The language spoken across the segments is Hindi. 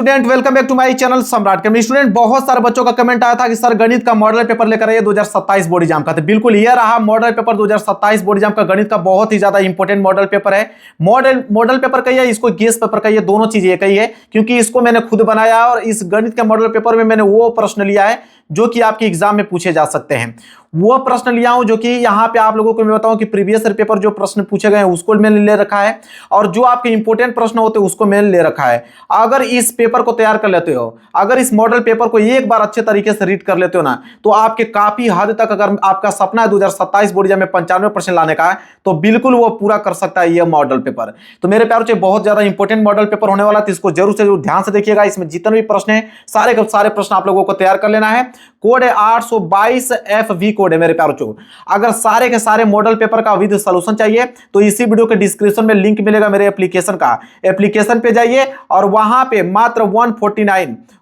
Student welcome back to my channel Samrat chemistry. Student बहुत सारे बच्चों का कमेंट आया था कि सर गणित का मॉडल पेपर लेकर आइए 2027 बोर्ड एग्जाम का। तो बिल्कुल ये रहा मॉडल पेपर 2027 बोर्ड एग्जाम का। गणित का बहुत ही ज्यादा इंपॉर्टेंट मॉडल पेपर है। मॉडल पेपर कहिए, इसको गेस पेपर कहिए, दोनों चीजें कहिए, क्योंकि इसको मैंने खुद बनाया और इस गणित के मॉडल पेपर में मैंने वो प्रश्न लिया है जो कि आपके एग्जाम में पूछे जा सकते हैं। वो प्रश्न लिया हूं जो कि यहाँ पे आप लोगों को मैं बताऊं कि प्रीवियस पेपर जो प्रश्न पूछे गए हैं उसको मैंने ले रखा है, और जो आपके इंपॉर्टेंट प्रश्न होते हैं उसको मैंने ले रखा है। अगर इस पेपर को तैयार कर लेते हो, अगर इस मॉडल पेपर को एक बार अच्छे तरीके से रीड कर लेते हो ना, तो आपके काफी हद तक, अगर आपका सपना है 2027 बोर्ड एग्जाम में 95% लाने का है, तो बिल्कुल वो पूरा कर सकता है ये मॉडल पेपर। तो मेरे प्यारों से बहुत ज्यादा इंपॉर्टेंट मॉडल पेपर होने वाला है, तो इसको जरूर से जरूर ध्यान से देखिएगा। इसमें जितने भी प्रश्न है सारे के सारे प्रश्न आप लोगों को तैयार कर लेना है। कोड है 822 FV कोड है मेरे प्यारों चो। अगर सारे के सारे मॉडल पेपर का विद सॉल्यूशन चाहिए तो इसी वीडियो के डिस्क्रिप्शन में लिंक मिलेगा मेरे एप्लीकेशन का। एप्लीकेशन पे जाइए और वहां पे मात्र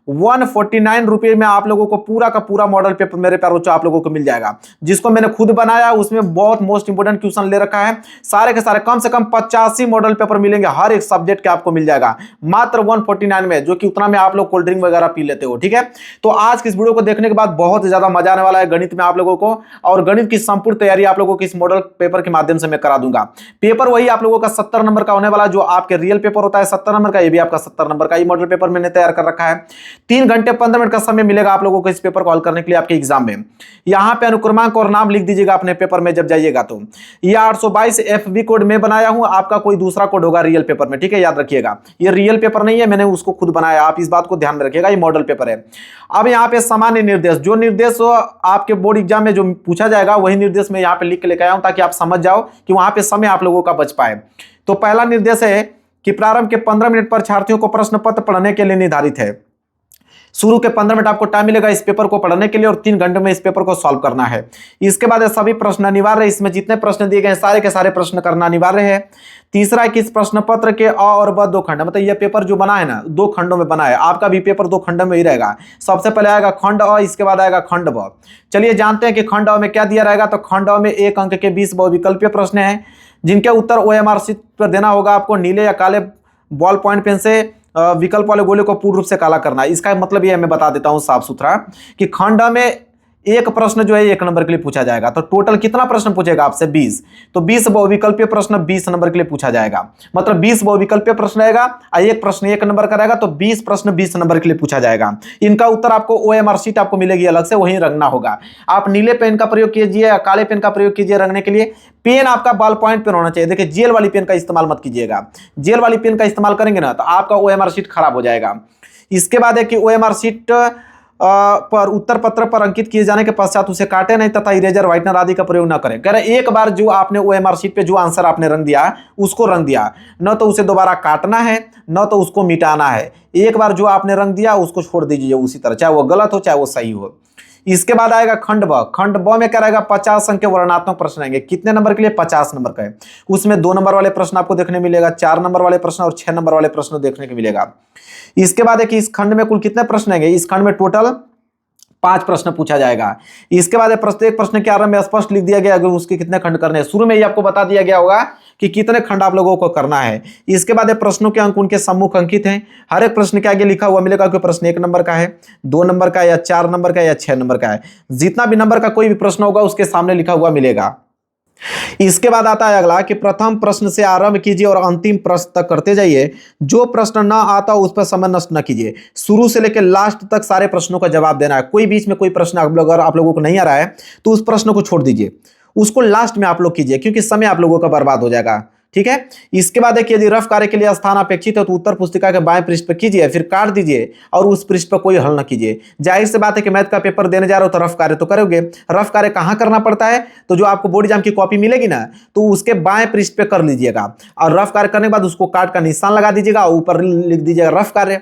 149 रुपए में आप लोगों को पूरा का पूरा मॉडल पेपर मेरे प्यारों चो आप लोगों को मिल जाएगा, जिसको मैंने खुद बनाया। उसमें बहुत मोस्ट इंपोर्टेंट क्वेश्चन ले रखा है, सारे के सारे कम से कम 85 मॉडल पेपर मिलेंगे, हर एक सब्जेक्ट के आपको मिल जाएगा मात्र 149 में, जो कि उतना में आप लोग कोल्ड ड्रिंक वगैरह पी लेते हो। ठीक है, तो आज की इस वीडियो को देखने के बाद बहुत ज्यादा मजा आने वाला है गणित में आप लोगों को, और गणित की संपूर्ण तैयारी आप लोगों को इस मॉडल पेपर के माध्यम से मैं करा दूंगा। पेपर वही आप लोगों का 70 नंबर का होने वाला, जो आपके रियल पेपर होता है 70 नंबर का, ये भी आपका 70 नंबर का ही मॉडल पेपर मैंने तैयार कर रखा है। 3 घंटे 15 मिनट का समय मिलेगा आप लोगों को इस पेपर को हल करने के लिए आपके एग्जाम में। यहां पे अनुक्रमांक और नाम लिख दीजिएगा अपने पेपर में जब जाइएगा। तो ये 822 FV कोड में बनाया हूं, आपका कोई दूसरा कोड होगा रियल पेपर में। ठीक है, याद रखिएगा ये रियल पेपर नहीं है, मैंने उसको खुद बनाया, आप इस बात को ध्यान में रखिएगा, ये मॉडल पेपर है। अब यहाँ पे सामान्य निर्देश, जो निर्देश आपके बोर्ड एग्जाम में जो पूछा जाएगा वही निर्देश मैं यहाँ पे लिख के लेकर आया हूं, ताकि आप समझ जाओ कि वहां पे समय आप लोगों का बच पाए। तो पहला निर्देश है कि प्रारंभ के 15 मिनट परीक्षार्थियों को प्रश्न पत्र पढ़ने के लिए निर्धारित है। शुरू के 15 मिनट आपको टाइम मिलेगा इस पेपर को पढ़ने के लिए, और 3 घंटे में इस पेपर को सॉल्व करना है। इसके बाद सभी प्रश्न अनिवार्य है, इसमें जितने प्रश्न दिए गए सारे के सारे प्रश्न करना अनिवार्य है। तीसरा है कि इस प्रश्न पत्र के अ और ब 2 खंड, मतलब यह पेपर जो बना है ना 2 खंडों में बना है, आपका भी पेपर 2 खंडों में ही रहेगा। सबसे पहले आएगा खंड अ, इसके बाद आएगा खंड ब। चलिए जानते हैं कि खंड अ में क्या दिया रहेगा। तो खंड अ में 1 अंक के 20 बहुविकल्पीय प्रश्न है, जिनके उत्तर OMR शीट पर देना होगा आपको। नीले या काले बॉल पॉइंट पेन से विकल्प वाले गोले को पूर्ण रूप से काला करना है। इसका मतलब ये मैं बता देता हूं साफ सुथरा कि खंड में एक प्रश्न जो है 1 नंबर के लिए पूछा जाएगा। तो टोटल कितना प्रश्न पूछेगा आपसे 20, तो 20 बहुविकल्पीय प्रश्न 20 नंबर के लिए पूछा जाएगा। मतलब 20 बहुविकल्पीय प्रश्न रहेगा और एक प्रश्न 1 नंबर का रहेगा, तो 20 प्रश्न 20 नंबर के लिए पूछा जाएगा। इनका उत्तर आपको OMR शीट आपको मिलेगी अलग से, वहीं रंगना होगा। आप नीले पेन का प्रयोग कीजिए या काले पेन का प्रयोग कीजिए रंगने के लिए। पेन आपका बॉल पॉइंट पेन होना चाहिए। देखिए जेल वाली पेन का इस्तेमाल मत कीजिएगा, जेल वाली पेन का इस्तेमाल करेंगे ना तो आपका OMR शीट खराब हो जाएगा। इसके बाद है कि OMR शीट पर उत्तर पत्र पर अंकित किए जाने के पश्चात उसे काटे नहीं तथा इरेजर व्हाइटनर आदि का प्रयोग न करें। कह रहे एक बार जो आपने OMR शीट पे जो आंसर आपने रंग दिया उसको रंग दिया, न तो उसे दोबारा काटना है न तो उसको मिटाना है। एक बार जो आपने रंग दिया उसको छोड़ दीजिए उसी तरह, चाहे वो गलत हो चाहे वो सही हो। इसके बाद आएगा खंड ब। खंड ब में क्या रहेगा 50 अंक के वर्णनात्मक प्रश्न आएंगे। कितने नंबर के लिए 50 नंबर का है। उसमें 2 नंबर वाले प्रश्न आपको देखने मिलेगा, 4 नंबर वाले प्रश्न और 6 नंबर वाले प्रश्न देखने को मिलेगा। इसके बाद है कि इस खंड में कुल कितने प्रश्न आएंगे। इस खंड में टोटल 5 प्रश्न पूछा जाएगा। इसके बाद प्रत्येक प्रश्न के आरंभ में स्पष्ट लिख दिया गया कि उसके कितने खंड करने हैं। शुरू में ही आपको बता दिया गया होगा कि कितने खंड आप लोगों को करना है। इसके बाद प्रश्नों के अंक उनके सम्मुख अंकित हैं। हर एक प्रश्न के आगे लिखा हुआ मिलेगा कि प्रश्न 1 नंबर का है, 2 नंबर का, या 4 नंबर का, या 6 नंबर का है। जितना भी नंबर का कोई भी प्रश्न होगा उसके सामने लिखा हुआ मिलेगा। इसके बाद आता है अगला कि प्रथम प्रश्न से आरंभ कीजिए और अंतिम प्रश्न तक करते जाइए। जो प्रश्न ना आता उस पर समय नष्ट न कीजिए। शुरू से लेकर लास्ट तक सारे प्रश्नों का जवाब देना है। कोई बीच में कोई प्रश्न अगर आप लोगों को नहीं आ रहा है तो उस प्रश्न को छोड़ दीजिए, उसको लास्ट में आप लोग कीजिए, क्योंकि समय आप लोगों का बर्बाद हो जाएगा। ठीक है, इसके बाद देखिए यदि रफ कार्य के लिए स्थान अपेक्षित है तो उत्तर पुस्तिका के बाएं पृष्ठ पर कीजिए, फिर काट दीजिए और उस पृष्ठ पर कोई हल न कीजिए। जाहिर सी बात है कि मैथ का पेपर देने जा रहे हो तो रफ कार्य तो करोगे। रफ कार्य कहां करना पड़ता है, तो जो आपको बोर्ड एग्जाम की कॉपी मिलेगी ना तो उसके बाएं पृष्ठ पे कर लीजिएगा, और रफ कार्य करने के बाद उसको काट का निशान लगा दीजिएगा, ऊपर लिख दीजिएगा रफ कार्य।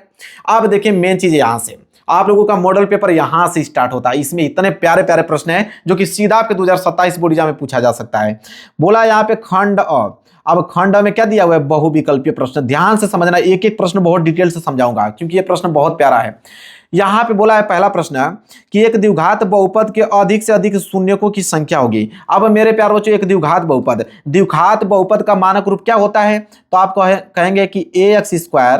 अब देखिए मेन चीज यहां से आप लोगों का मॉडल पेपर यहां से स्टार्ट होता है। इसमें इतने प्यारे प्यारे प्रश्न हैं जो कि सीधा आपके 2027 बोर्ड एग्जाम में पूछा जा सकता है। बोला यहाँ पे खंड अ। अब खंड में क्या दिया हुआ है बहुविकल्पीय प्रश्न। ध्यान से समझना, एक एक प्रश्न बहुत डिटेल से समझाऊंगा क्योंकि ये प्रश्न बहुत प्यारा है। यहां पे बोला है पहला प्रश्न कि एक द्विघात बहुपद के अधिक से अधिक शून्यकों की संख्या होगी। अब मेरे प्यारे बच्चों एक द्विघात बहुपद का मानक रूप क्या होता है, तो आप कहेंगे कि ax²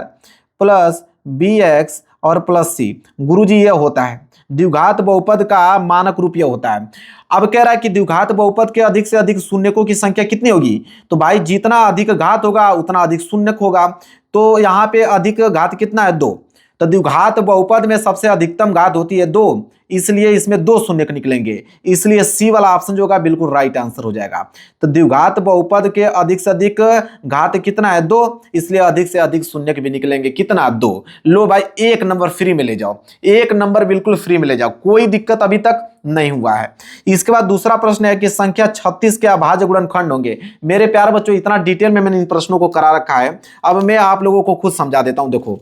प्लस बी एक्स और प्लस सी। गुरुजी ये होता है द्विघात बहुपद का मानक रूप ये होता है। अब कह रहा है कि द्विघात बहुपद के अधिक से अधिक शून्यकों की संख्या कितनी होगी, तो भाई जितना अधिक घात होगा उतना अधिक शून्यक होगा। तो यहाँ पे अधिक घात कितना है, 2। तो द्विघात बहुपद में सबसे अधिकतम घात होती है 2, इसलिए इसमें 2 शून्यक निकलेंगे, इसलिए सी वाला ऑप्शन जो होगा बिल्कुल राइट आंसर हो जाएगा। तो द्विघात बहुपद के अधिक से अधिक घात कितना है, 2, इसलिए अधिक से अधिक शून्यक भी निकलेंगे, कितना, 2। लो भाई 1 नंबर फ्री में ले जाओ, 1 नंबर बिल्कुल फ्री में ले जाओ, कोई दिक्कत अभी तक नहीं हुआ है। इसके बाद दूसरा प्रश्न है कि संख्या 36 के अभाज्य गुणनखंड होंगे। मेरे प्यारे बच्चों इतना डिटेल में मैंने इन प्रश्नों को करा रखा है, अब मैं आप लोगों को खुद समझा देता हूं। देखो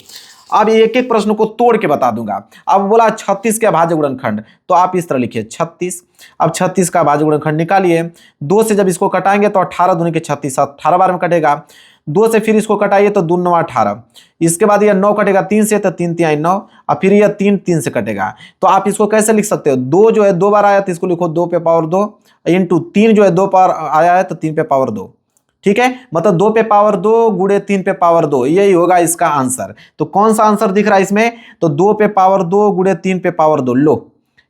अब एक एक प्रश्न को तोड़ के बता दूंगा। अब बोला 36 के अभाज्य गुणनखंड, तो आप इस तरह लिखिए 36। अब 36 का अभाज्य गुणनखंड निकालिए, 2 से जब इसको कटाएंगे तो 18 दूनी के 36, 18 बार में कटेगा। 2 से फिर इसको कटाइए तो 2 9 18, इसके बाद यह 9 कटेगा 3 से, तो 3 3 9, और फिर यह 3 3 से कटेगा। तो आप इसको कैसे लिख सकते हो, 2 जो है 2 बार आया तो इसको लिखो 2 पे पावर 2 इंटू 3 जो है 2 पावर आया है तो 3 पे पावर 2, ठीक है, मतलब 2 पे पावर 2 गुणे 3 पे पावर 2, यही होगा इसका आंसर। तो कौन सा आंसर दिख रहा है इसमें, तो 2 पे पावर 2 गुणे 3 पे पावर 2। लो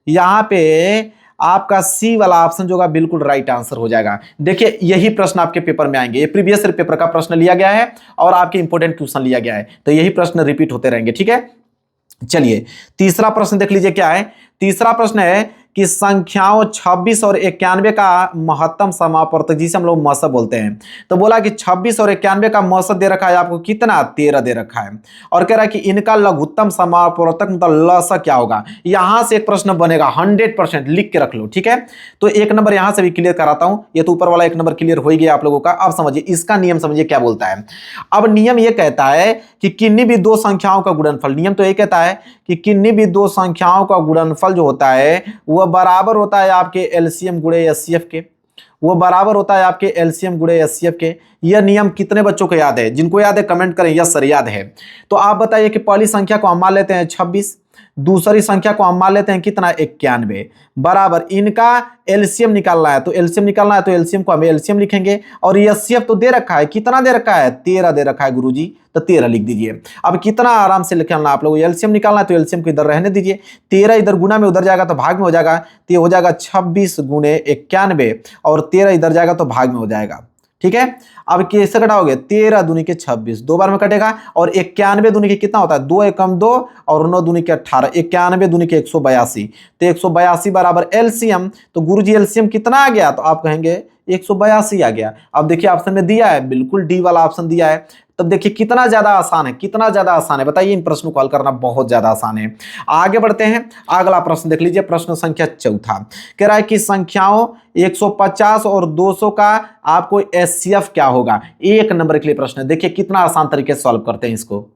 यहां पे आपका सी वाला ऑप्शन जो होगा बिल्कुल राइट आंसर हो जाएगा। देखिए यही प्रश्न आपके पेपर में आएंगे, ये प्रीवियस पेपर का प्रश्न लिया गया है और आपके इंपोर्टेंट क्वेश्चन लिया गया है, तो यही प्रश्न रिपीट होते रहेंगे, ठीक है। चलिए तीसरा प्रश्न देख लीजिए क्या है। तीसरा प्रश्न है कि संख्याओं 26 और 91 का महत्तम समापवर्तक, जिसे हम लोग मस बोलते हैं। तो बोला कि 26 और 91 का मस दे रखा है आपको कितना, 13 दे रखा है, और कह रहा है कि इनका लघुत्तम समापवर्तक मतलब लसा क्या होगा। यहां से एक प्रश्न बनेगा 100%, लिख के रख लो, ठीक है। तो 1 नंबर यहां से भी क्लियर कराता हूं, ये तो ऊपर वाला 1 नंबर क्लियर हो ही गया आप लोगों का। अब समझिए इसका नियम, समझिए क्या बोलता है। अब नियम ये कहता है कि किन्हीं भी 2 संख्याओं का गुणनफल, नियम तो ये कहता है कि किन्हीं भी 2 संख्याओं का गुणनफल जो होता है वह बराबर होता है आपके एलसीएम गुणे एचसीएफ के, वो बराबर होता है आपके एलसीएम गुणे एचसीएफ के। यह नियम कितने बच्चों को याद है, जिनको याद है कमेंट करें, यस सर याद है। तो आप बताइए कि पहली संख्या को हम मान लेते हैं 26, दूसरी संख्या को हम मान लेते हैं कितना, 91, बराबर इनका एलसीएम निकालना है। तो एलसीएम निकालना है तो एलसीएम को हम एलसीएम लिखेंगे, और एचसीएफ तो दे रखा है, कितना दे रखा है, 13 दे रखा है गुरुजी, तो 13 लिख दीजिए। अब कितना आराम से लिखना आप लोग, एलसीएम निकालना है तो एलसीएम को इधर रहने दीजिए, 13 इधर गुना में उधर जाएगा तो भाग में हो जाएगा, तो ये हो जाएगा 26 गुणे 91, और 13 इधर जाएगा तो भाग में हो जाएगा, ठीक है। अब कैसे कटाओगे, 13 दूनी के 26, 2 बार में कटेगा, और 91 दूनी के कितना होता है, 2 एकम 2 और 9 दूनी के 18, 91 दूनी के 182, तो 182 बराबर एलसीएम। तो गुरुजी एलसीएम कितना आ गया, तो आप कहेंगे 182 आ गया। अब देखिए ऑप्शन में दिया है, बिल्कुल डी वाला ऑप्शन दिया है। तब देखिए कितना ज्यादा आसान है, कितना ज्यादा आसान है, बताइए इन प्रश्नों को हल करना बहुत ज्यादा आसान है। आगे बढ़ते हैं, अगला प्रश्न देख लीजिए, प्रश्न संख्या 4 कह रहा है कि संख्याओं 150 और 200 का आपको एचसीएफ क्या होगा। 1 नंबर के लिए प्रश्न है, देखिए कितना आसान तरीके से सॉल्व करते हैं इसको।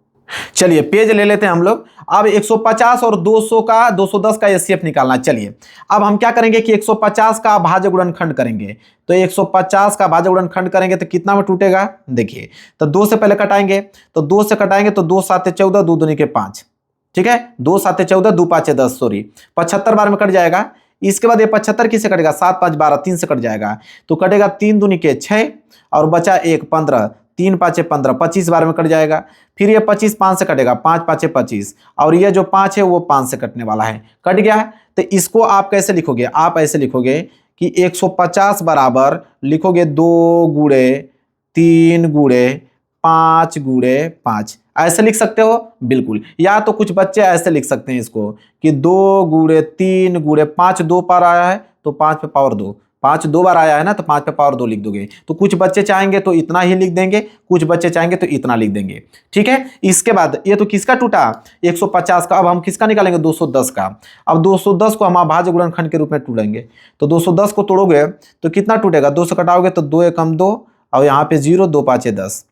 चलिए पेज ले लेते हैं हम लोग। अब 150 और 200 का 210 का एचसीएफ निकालना। चलिए अब हम क्या करेंगे कि 150 का भाज्य गुणनखंड करेंगे। तो 150 का भाज्य गुणनखंड करेंगे तो कितना में टूटेगा, देखिए तो 2 से पहले कटाएंगे, तो 2 से कटाएंगे तो 2 7 14, 2 दूनी के 5, ठीक है, 2 7 14, 2 5 10, सॉरी 75 बार में कट जाएगा। इसके बाद ये 75 किससे कटेगा, 7 5 12, 3 से कट जाएगा, तो कटेगा 3 दूनी के 6 और बचा 1 15, 3 5 15, 25 बार में कट जाएगा। फिर ये 25 5 से कटेगा, 5 5 25, और ये जो 5 है वो 5 से कटने वाला है, कट गया है। तो इसको आप कैसे लिखोगे, आप ऐसे लिखोगे कि 150 बराबर लिखोगे 2 गुणे 3 गुणे 5 गुणे 5, ऐसे लिख सकते हो बिल्कुल। या तो कुछ बच्चे ऐसे लिख सकते हैं इसको कि 2 गुणे 3 गुणे 5, 2 पर आया है तो 5 पे पावर 2, 5 2 बार आया है ना तो 5 पे पावर 2 लिख दोगे। तो कुछ बच्चे चाहेंगे तो इतना ही लिख देंगे, कुछ बच्चे चाहेंगे तो इतना लिख देंगे, ठीक है। इसके बाद ये तो किसका टूटा, 150 का। अब हम किसका निकालेंगे, 210 का। अब 210 को हम अभाज्य गुणनखंड के रूप में तोड़ेंगे। तो 210 को तोड़ोगे तो कितना टूटेगा, 2 से कटाओगे तो 2 एकम 2 और यहाँ पे 0, 2 5 10।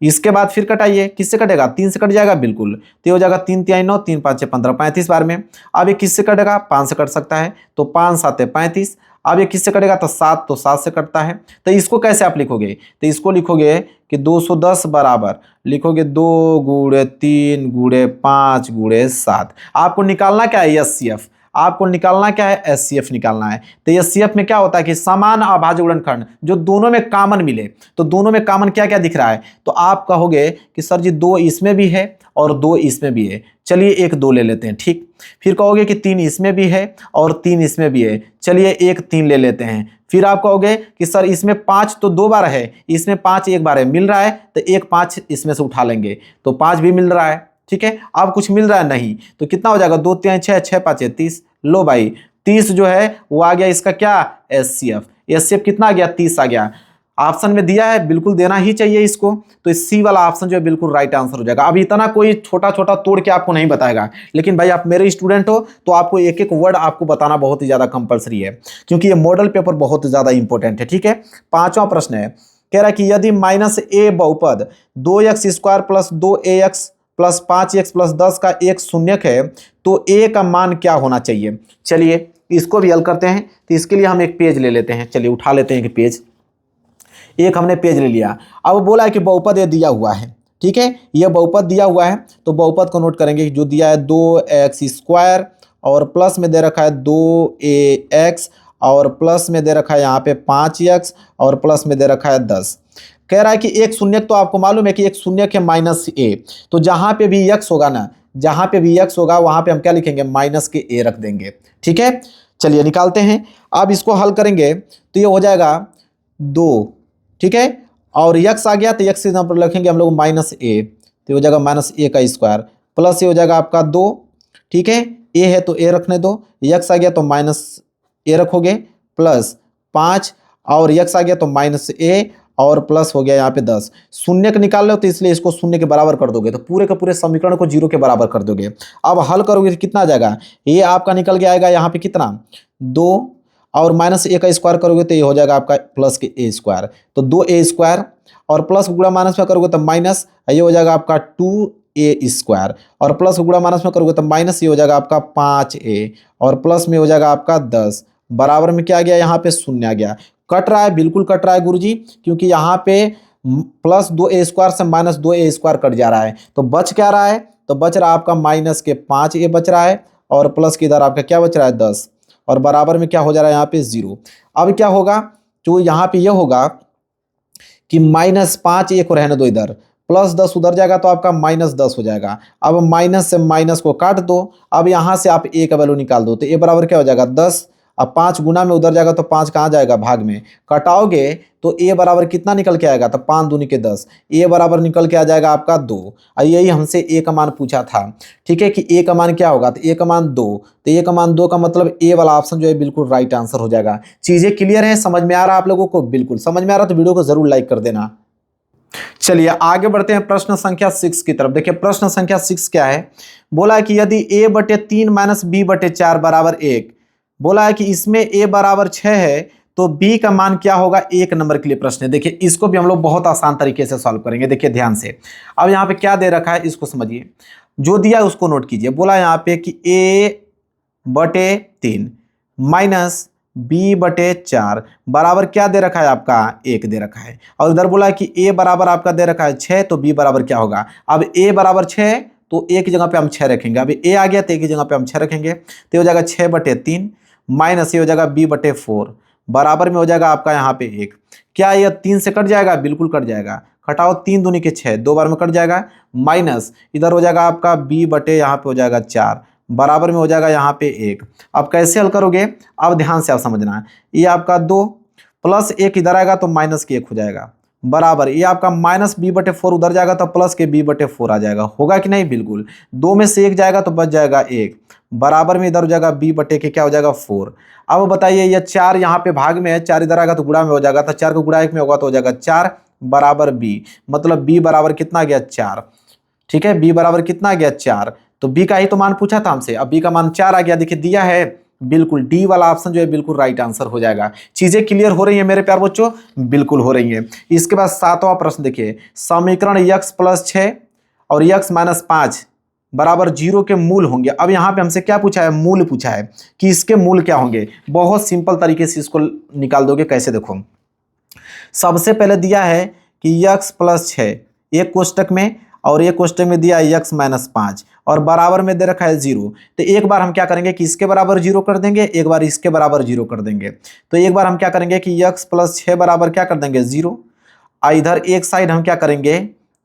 इसके बाद फिर कटाइए, किससे कटेगा, 3 से कट जाएगा बिल्कुल, तो हो जाएगा 3 3 9, 3 5 15, 35 बार में। अब ये किससे कटेगा, 5 से कट सकता है, तो 5 7 35। अब ये किससे कटेगा, तो 7, तो 7 से कटता है। तो इसको कैसे आप लिखोगे, तो इसको लिखोगे कि 210 बराबर लिखोगे 2 गुणे 3 गुणे 5 गुणे 7। आपको निकालना क्या है, एचसीएफ। आपको निकालना क्या है, एचसीएफ निकालना है। तो एचसीएफ में क्या होता है कि समान अभाज्य गुणनखंड जो दोनों में कॉमन मिले, तो दोनों में कॉमन क्या क्या दिख रहा है, तो आप कहोगे कि सर जी 2 इसमें भी है और 2 इसमें भी है, चलिए एक 2 ले लेते हैं, ठीक। फिर कहोगे कि 3 इसमें भी है और 3 इसमें भी है, चलिए एक 3 ले लेते हैं। फिर आप कहोगे कि सर इसमें 5 तो 2 बार है, इसमें 5 एक बार है, मिल रहा है तो एक 5 इसमें से उठा लेंगे, तो 5 भी मिल रहा है, ठीक है। अब कुछ मिल रहा है नहीं, तो कितना हो जाएगा, 2 3 6, 6 5 30, लो भाई 30 जो है वो आ गया इसका क्या, एचसीएफ। एचसीएफ कितना आ गया, 30 आ गया। ऑप्शन में दिया है, बिल्कुल देना ही चाहिए इसको, तो इस सी वाला ऑप्शन जो है बिल्कुल राइट आंसर हो जाएगा। अब इतना कोई छोटा छोटा तोड़ के आपको नहीं बताएगा, लेकिन भाई आप मेरे स्टूडेंट हो तो आपको एक एक वर्ड आपको बताना बहुत ही ज्यादा कंपलसरी है, क्योंकि ये मॉडल पेपर बहुत ज्यादा इंपॉर्टेंट है, ठीक है। 5वां प्रश्न है, कह रहा है कि यदि -a बहुपद 2x² plus 2ax plus 5x plus 10 का एक शून्यक है तो a का मान क्या होना चाहिए। चलिए इसको भी हल करते हैं, तो इसके लिए हम एक पेज ले लेते हैं, चलिए उठा लेते हैं कि पेज, एक हमने पेज ले लिया। अब बोला है कि बहुपद ये दिया हुआ है, ठीक है, ये बहुपद दिया हुआ है, तो बहुपद को नोट करेंगे, जो दिया है 2x² और प्लस में दे रखा है 2ax और प्लस में दे रखा है यहाँ पे 5x और प्लस में दे रखा है 10। कह रहा है कि एक शून्यक, तो आपको मालूम है कि एक शून्यक है -a, तो जहाँ पे भी x होगा ना, जहाँ पे भी x होगा वहाँ पे हम क्या लिखेंगे, -a रख देंगे, ठीक है। चलिए निकालते हैं, अब इसको हल करेंगे तो ये हो जाएगा 2, ठीक है, और x आ गया तो x से यहाँ पर लिखेंगे हम लोग -a, तो हो जाएगा -a² प्लस ये हो जाएगा आपका 2, ठीक है, a है तो a रखने दो, x आ गया तो -a रखोगे प्लस 5 और x आ गया तो -a और प्लस हो गया यहाँ पे 10। शून्य का निकाल लो तो इसलिए इसको शून्य के बराबर कर दोगे, तो पूरे के पूरे समीकरण को 0 के बराबर कर दोगे। अब हल करोगे तो कितना आ जाएगा, ये आपका निकल के आएगा यहाँ पे कितना 2 और -a² करोगे तो ये हो जाएगा आपका प्लस के a², तो 2a² और प्लस गुणा माइनस में करोगे तो माइनस, ये हो जाएगा आपका 2a² और प्लस गुणा माइनस में करोगे तो माइनस, ये हो जाएगा आपका 5a और प्लस में हो जाएगा आपका 10, बराबर में क्या आ गया, यहाँ पे शून्य आ गया। कट रहा है, बिल्कुल कट रहा है गुरुजी, क्योंकि यहाँ पे प्लस 2a² से -2a² कट जा रहा है, तो बच क्या रहा है, तो बच रहा है आपका -5a बच रहा है और प्लस के इधर आपका क्या बच रहा है 10 और बराबर में क्या हो जा रहा है यहाँ पे 0। अब क्या होगा, जो यहाँ पे ये होगा कि -5a को रहने दो इधर, प्लस 10 उधर जाएगा तो आपका -10 हो जाएगा। अब माइनस से माइनस को काट दो, अब यहाँ से आप a का वैल्यू निकाल दो, तो a बराबर क्या हो जाएगा 10, अब 5 गुना में उधर जाएगा तो 5 कहाँ जाएगा, भाग में, कटाओगे तो a बराबर कितना निकल के आएगा, तो 5 दूनी के 10, a बराबर निकल के आ जाएगा आपका 2। और यही हमसे a का मान पूछा था, ठीक है, कि a का मान क्या होगा, तो a का मान 2, तो a का मान 2 का मतलब a वाला ऑप्शन जो है बिल्कुल राइट आंसर हो जाएगा। चीजें क्लियर है, समझ में आ रहा है आप लोगों को, बिल्कुल समझ में आ रहा तो वीडियो को जरूर लाइक कर देना। चलिए आगे बढ़ते हैं प्रश्न संख्या 6 की तरफ। देखिए प्रश्न संख्या 6 क्या है, बोला है कि यदि a/3 - b/4 बराबर 1, बोला है कि इसमें a बराबर 6 है तो b का मान क्या होगा, 1 नंबर के लिए प्रश्न है। देखिए इसको भी हम लोग बहुत आसान तरीके से सॉल्व करेंगे, देखिए ध्यान से। अब यहाँ पे क्या दे रखा है इसको समझिए, जो दिया है उसको नोट कीजिए। बोला यहाँ पे कि a/3 माइनस b/4 बराबर क्या दे रखा है आपका, 1 दे रखा है, और इधर बोला है कि a बराबर आपका दे रखा है 6, तो b बराबर क्या होगा। अब a बराबर 6 तो a की जगह पे हम 6 रखेंगे, अब a आ गया तो a की जगह पे हम 6 रखेंगे, तो हो जाएगा 6/3 माइनस ये हो जाएगा b/4 बराबर में हो जाएगा आपका यहाँ पे 1। क्या यह 3 से कट जाएगा, बिल्कुल कट जाएगा, घटाओ 3 दूनी के 6, 2 बार में कट जाएगा, माइनस इधर हो जाएगा आपका b/यहाँ पे हो जाएगा 4 बराबर में हो जाएगा यहाँ पे 1। अब कैसे हल करोगे, अब ध्यान से आप समझना है, ये आपका 2 प्लस 1 इधर आएगा तो माइनस के 1 हो जाएगा, बराबर ये आपका माइनस b/4 उधर जाएगा तो प्लस के b/4 आ जाएगा, होगा कि नहीं, बिल्कुल। 2 में से 1 जाएगा तो बच जाएगा 1, बराबर में इधर हो जाएगा b/के क्या हो जाएगा 4। अब बताइए ये 4 यहाँ पे भाग में है, 4 इधर आएगा तो गुणा में हो जाएगा, तो 4 को गुणा 1 में होगा तो हो जाएगा 4 बराबर b, मतलब b बराबर कितना गया 4, ठीक है, b बराबर कितना गया 4, तो b का ही तो मान पूछा था हमसे, अब b का मान 4 आ गया, देखिए दिया है, बिल्कुल डी वाला ऑप्शन जो है बिल्कुल राइट आंसर हो जाएगा। चीजें क्लियर हो रही है मेरे प्यार बच्चों, बिल्कुल हो रही है। इसके बाद 7वां प्रश्न देखिए, समीकरण x + 6 और x - 5 बराबर 0 के मूल होंगे। अब यहाँ पे हमसे क्या पूछा है, मूल पूछा है कि इसके मूल क्या होंगे। बहुत सिंपल तरीके से इसको निकाल दोगे, कैसे देखो, सबसे पहले दिया है कि x + 6 एक कोष्टक में और एक कोष्टक में दिया है x - 5, और बराबर में दे रखा है 0। तो एक बार हम क्या करेंगे कि इसके बराबर 0 कर देंगे, एक बार इसके बराबर 0 कर देंगे। तो एक बार हम क्या करेंगे कि x प्लस 6 बराबर क्या कर देंगे 0। इधर एक साइड हम क्या करेंगे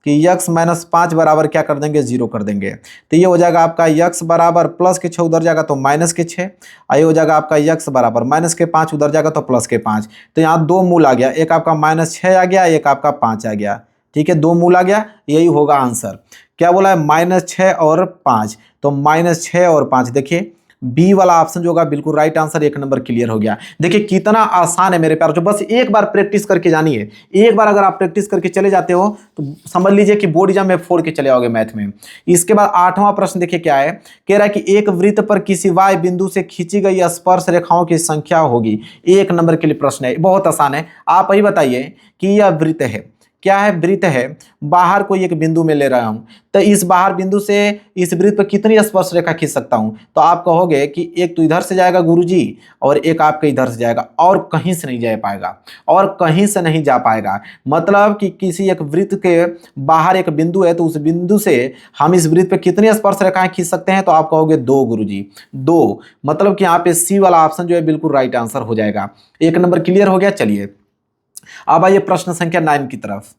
कि x माइनस 5 बराबर क्या कर देंगे 0 कर देंगे। तो ये हो जाएगा आपका x बराबर प्लस के 6 उधर जाएगा तो माइनस के 6। ये हो जाएगा आपका x बराबर माइनस के 5 उधर जाएगा तो प्लस के 5। तो यहाँ दो मूल आ गया, एक आपका -6 आ गया, एक आपका 5 आ गया। ठीक है, दो मूल आ गया, यही होगा आंसर। क्या बोला है -6 और 5, तो -6 और 5। देखिए बी वाला ऑप्शन जो होगा बिल्कुल राइट आंसर, एक नंबर क्लियर हो गया। देखिए कितना आसान है मेरे प्यार, जो बस एक बार प्रैक्टिस करके जानिए। एक बार अगर आप प्रैक्टिस करके चले जाते हो तो समझ लीजिए कि बोर्ड एग्जाम में फोड़ के चले आओगे मैथ में। इसके बाद 8वां प्रश्न देखिए क्या है, कह रहा है कि एक वृत्त पर किसी y बिंदु से खींची गई स्पर्श रेखाओं की संख्या होगी। एक नंबर के लिए प्रश्न है, बहुत आसान है। आप ही बताइए कि यह वृत्त है, क्या है, वृत्त है। बाहर कोई एक बिंदु में ले रहा हूं, तो इस बाहर बिंदु से इस वृत्त पर कितनी स्पर्श रेखा खींच सकता हूं। तो आप कहोगे कि एक तो इधर से जाएगा गुरुजी और एक आपके इधर से जाएगा, और कहीं से नहीं जा पाएगा, और कहीं से नहीं जा पाएगा। मतलब कि किसी एक वृत्त के बाहर एक बिंदु है, तो उस बिंदु से हम इस वृत्त पर कितनी स्पर्श रेखाएं खींच सकते हैं। तो आप कहोगे 2 गुरुजी, 2। मतलब कि यहाँ पे सी वाला ऑप्शन जो है बिल्कुल राइट आंसर हो जाएगा। एक नंबर क्लियर हो गया। चलिए अब आइए प्रश्न संख्या 9 की तरफ।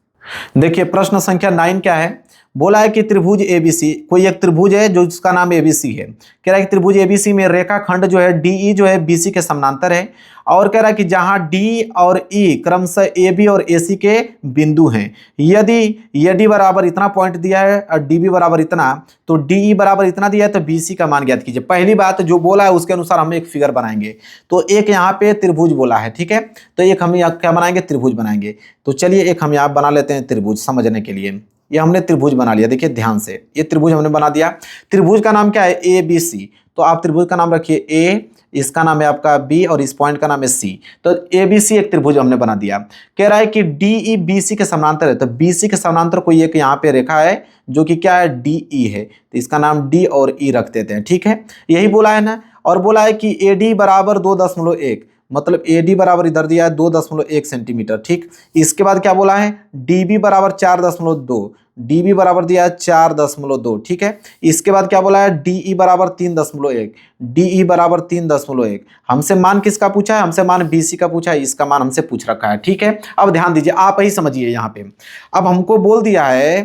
देखिए प्रश्न संख्या 9 क्या है, बोला है कि त्रिभुज एबीसी, कोई एक त्रिभुज है जो जिसका नाम एबीसी है। कह रहा है कि त्रिभुज एबीसी में रेखाखंड जो है डीई जो है बीसी के समानांतर है, और कह रहा है कि जहां डी और ई क्रमशः एबी और एसी के बिंदु हैं, यदि एडी बराबर इतना पॉइंट दिया है और डीबी बराबर इतना, तो डीई बराबर इतना दिया है, तो बीसी का मान ज्ञात कीजिए। पहली बात जो बोला है उसके अनुसार हम एक फिगर बनाएंगे। तो एक यहाँ पे त्रिभुज बोला है, ठीक है, तो एक हम यहाँ क्या बनाएंगे, त्रिभुज बनाएंगे। तो चलिए एक हम यहाँ बना लेते हैं त्रिभुज समझने के लिए। ये हमने त्रिभुज बना लिया, देखिए ध्यान से, ये त्रिभुज हमने बना दिया। त्रिभुज का नाम क्या है, ए बी सी। तो आप त्रिभुज का नाम रखिए ए, इसका नाम है आपका बी, और इस पॉइंट का नाम है सी। तो ए बी सी एक त्रिभुज हमने बना दिया। कह रहा है कि डी ई बी सी के समानांतर है, तो बी सी के समानांतर कोई एक यहाँ पे रेखा है जो कि क्या है, डी ई है। तो इसका नाम डी और ई रख देते हैं, ठीक है, यही बोला है ना। और बोला है कि ए डी बराबर 2.1, मतलब AD बराबर इधर दिया है 2.1 सेंटीमीटर, ठीक। इसके बाद क्या बोला है, DB बराबर 4.2, DB बराबर दिया है 4.2, ठीक है। इसके बाद क्या बोला है, DE बराबर 3.1, DE बराबर 3.1। हमसे मान किसका पूछा है, हमसे मान BC का पूछा है, इसका मान हमसे पूछ रखा है, ठीक है। अब ध्यान दीजिए, आप ही समझिए यहाँ पे। अब हमको बोल दिया है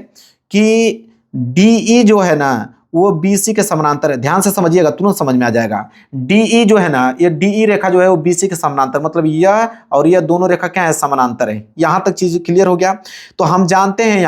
कि DE जो है ना वो BC के समानांतर है। ध्यान से समझिएगा, तुरंत समझ में आ जाएगा। DE जो है ना, ये DE रेखा जो है वो BC के समानांतर, मतलब यह और यह दोनों रेखा क्या है, समानांतर है। यहां तक चीज क्लियर हो गया। तो हम जानते हैं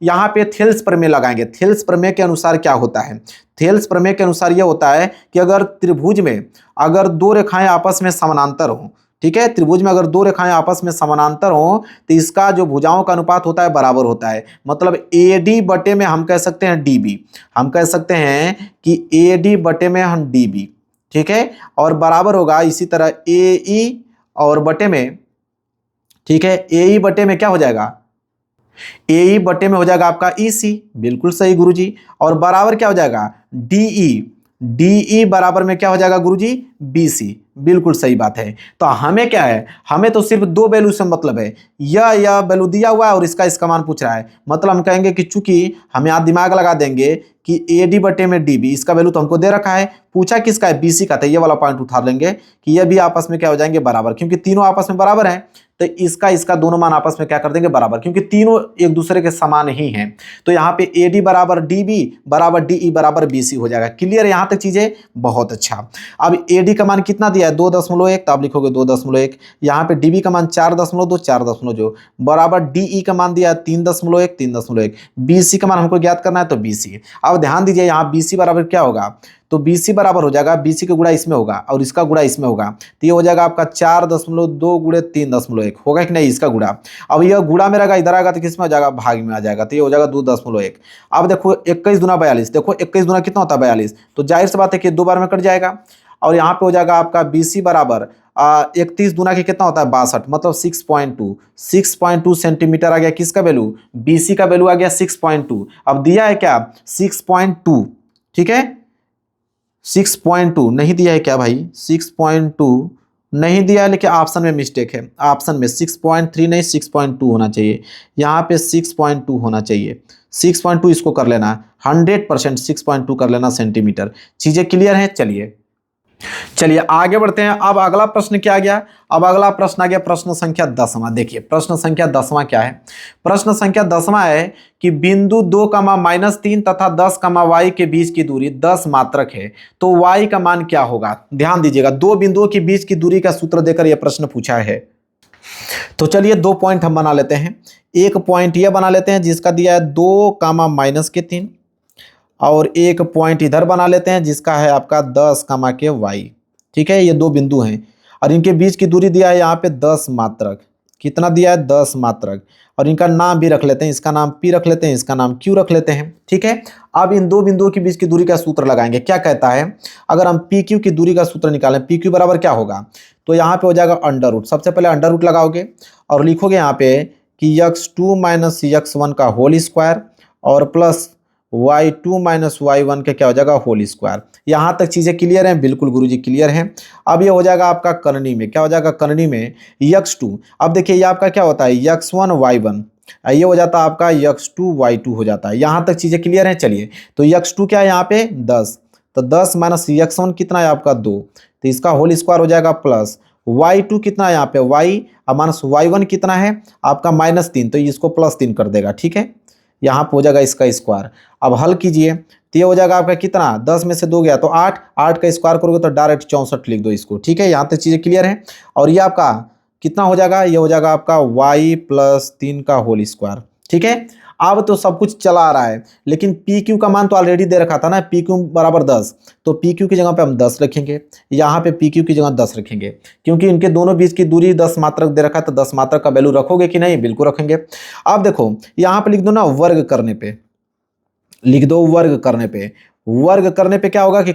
यहाँ पे थेल्स प्रमेय लगाएंगे। थेल्स प्रमेय के अनुसार क्या होता है, थेल्स प्रमेय के अनुसार यह होता है कि अगर त्रिभुज में अगर दो रेखाएं आपस में समानांतर हो, ठीक है, त्रिभुज में अगर दो रेखाएं आपस में समानांतर हो तो इसका जो भुजाओं का अनुपात होता है बराबर होता है। मतलब AD बटे में हम कह सकते हैं DB, हम कह सकते हैं कि AD बटे में हम DB, ठीक है, और बराबर होगा इसी तरह AE और बटे में, ठीक है, AE बटे में क्या हो जाएगा, AE बटे में हो जाएगा आपका EC, बिल्कुल सही गुरुजी। और बराबर क्या हो जाएगा, DE बराबर में क्या हो जाएगा गुरुजी, BC, बिल्कुल सही बात है। तो हमें क्या है, हमें तो सिर्फ दो वैल्यू से मतलब है, यह वैल्यू दिया हुआ है और इसका मान पूछ रहा है। मतलब हम कहेंगे कि चूंकि हम यहाँ दिमाग लगा देंगे कि AD बटे में DB, इसका वैल्यू तो हमको दे रखा है, पूछा किसका है, BC का, तो ये वाला पॉइंट उठा लेंगे कि ये भी आपस में क्या हो जाएंगे, बराबर, क्योंकि तीनों आपस में बराबर हैं। तो इसका दोनों मान आपस में क्या कर देंगे, बराबर, क्योंकि तीनों एक दूसरे के समान ही हैं। तो यहाँ पे AD बराबर DB बराबर DE बराबर BC हो जाएगा। क्लियर, यहाँ तक चीजें बहुत अच्छा। अब AD का मान कितना दिया है, 2.1, तो आप लिखोगे 2.1। यहाँ पे DB का मान 4.2, 4.2 बराबर DE का मान दिया है 3.1, 3.1। BC का मान हमको ज्ञात करना है, तो BC। अब ध्यान दीजिए, यहाँ BC बराबर क्या होगा, तो BC बराबर हो जाएगा, BC का गुणा इसमें होगा और इसका गुणा इसमें होगा, तो ये हो जाएगा आपका 4.2 गुणे 3.1 होगा कि नहीं, इसका गुणा। अब यह गुणा में रहेगा, इधर आएगा तो किसमें हो जाएगा, भाग में आ जाएगा, तो ये हो जाएगा 2.1। अब देखो 21 दूना 42, देखो 21 दूना कितना होता है, 42, तो जाहिर सी बात है कि 2 बार में कट जाएगा। और यहाँ पे हो जाएगा आपका BC बराबर 31 दूना के कितना होता है, 62, मतलब 6.2 सेंटीमीटर आ गया। किसका वैल्यू, BC का वैल्यू आ गया 6.2। अब दिया है क्या, 6.2, ठीक है, 6.2 नहीं दिया है क्या भाई, 6.2 नहीं दिया है, लेकिन ऑप्शन में मिस्टेक है। ऑप्शन में 6.3 नहीं 6.2 होना चाहिए, यहाँ पे 6.2 होना चाहिए। 6.2 इसको कर लेना है, 100% 6.2 कर लेना सेंटीमीटर। चीजें क्लियर हैं? चलिए आगे बढ़ते हैं। अब अगला प्रश्न क्या आ गया? अब अगला प्रश्न आ गया प्रश्न संख्या 10वां। देखिए प्रश्न संख्या 10वां क्या है? प्रश्न संख्या 10वां है कि बिंदु 2, -3 तथा 10, y के बीच की दूरी 10 मात्रक है, तो y का मान क्या होगा? ध्यान दीजिएगा, दो बिंदुओं के बीच की दूरी का सूत्र देकर यह प्रश्न पूछा है। तो चलिए 2 पॉइंट हम बना लेते हैं। एक पॉइंट यह बना लेते हैं जिसका दिया है 2, -3, और एक पॉइंट इधर बना लेते हैं जिसका है आपका 10, y। ठीक है, ये दो बिंदु हैं और इनके बीच की दूरी दिया है यहाँ पे 10 मात्रक। कितना दिया है? 10 मात्रक। और इनका नाम भी रख लेते हैं, इसका नाम P रख लेते हैं, इसका नाम Q रख लेते हैं। ठीक है, अब इन दो बिंदुओं के बीच की दूरी का सूत्र लगाएंगे। क्या कहता है? अगर हम PQ की दूरी का सूत्र निकालें, PQ बराबर क्या होगा? तो यहाँ पे हो जाएगा अंडर रूट। सबसे पहले अंडर रूट लगाओगे और लिखोगे यहाँ पे कि x2 - x1 का होल स्क्वायर और प्लस y2 - y1 के क्या हो जाएगा? Whole square. यहाँ तक चीज़ें क्लियर हैं? बिल्कुल गुरुजी क्लियर हैं। अब ये हो जाएगा आपका करनी में, क्या हो जाएगा? करनी में x2। अब देखिए ये आपका क्या होता है? x1 y1, ये हो जाता है आपका x2 y2 हो जाता है। यहाँ तक चीज़ें क्लियर हैं? चलिए, तो x2 क्या है यहाँ पे? 10, तो 10 - x1 कितना है आपका? 2, तो इसका होल स्क्वायर हो जाएगा प्लस y2 कितना है यहाँ पे? y माइनस y1 कितना है आपका? -3, तो इसको +3 कर देगा। ठीक है, यहाँ पे हो जाएगा इसका स्क्वायर। अब हल कीजिए तो ये हो जाएगा आपका कितना? 10 में से 2 गया तो 8, 8 का स्क्वायर करोगे तो डायरेक्ट 64 लिख दो इसको। ठीक है, यहाँ तक चीज़ें क्लियर हैं। और ये आपका कितना हो जाएगा? ये हो जाएगा आपका y + 3 का होल स्क्वायर। ठीक है, अब तो सब कुछ चला आ रहा है, लेकिन PQ का मान तो ऑलरेडी दे रखा था ना, PQ बराबर 10, तो PQ की जगह पे हम 10 रखेंगे, यहाँ पे PQ की जगह 10 रखेंगे, क्योंकि इनके दोनों बीच की दूरी 10 मात्रक दे रखा है, तो 10 मात्रक का वैल्यू रखोगे कि नहीं? बिल्कुल रखेंगे। अब देखो यहाँ पे लिख दो ना वर्ग करने पे, लिख दो वर्ग करने पे। वर्ग करने पे क्या होगा कि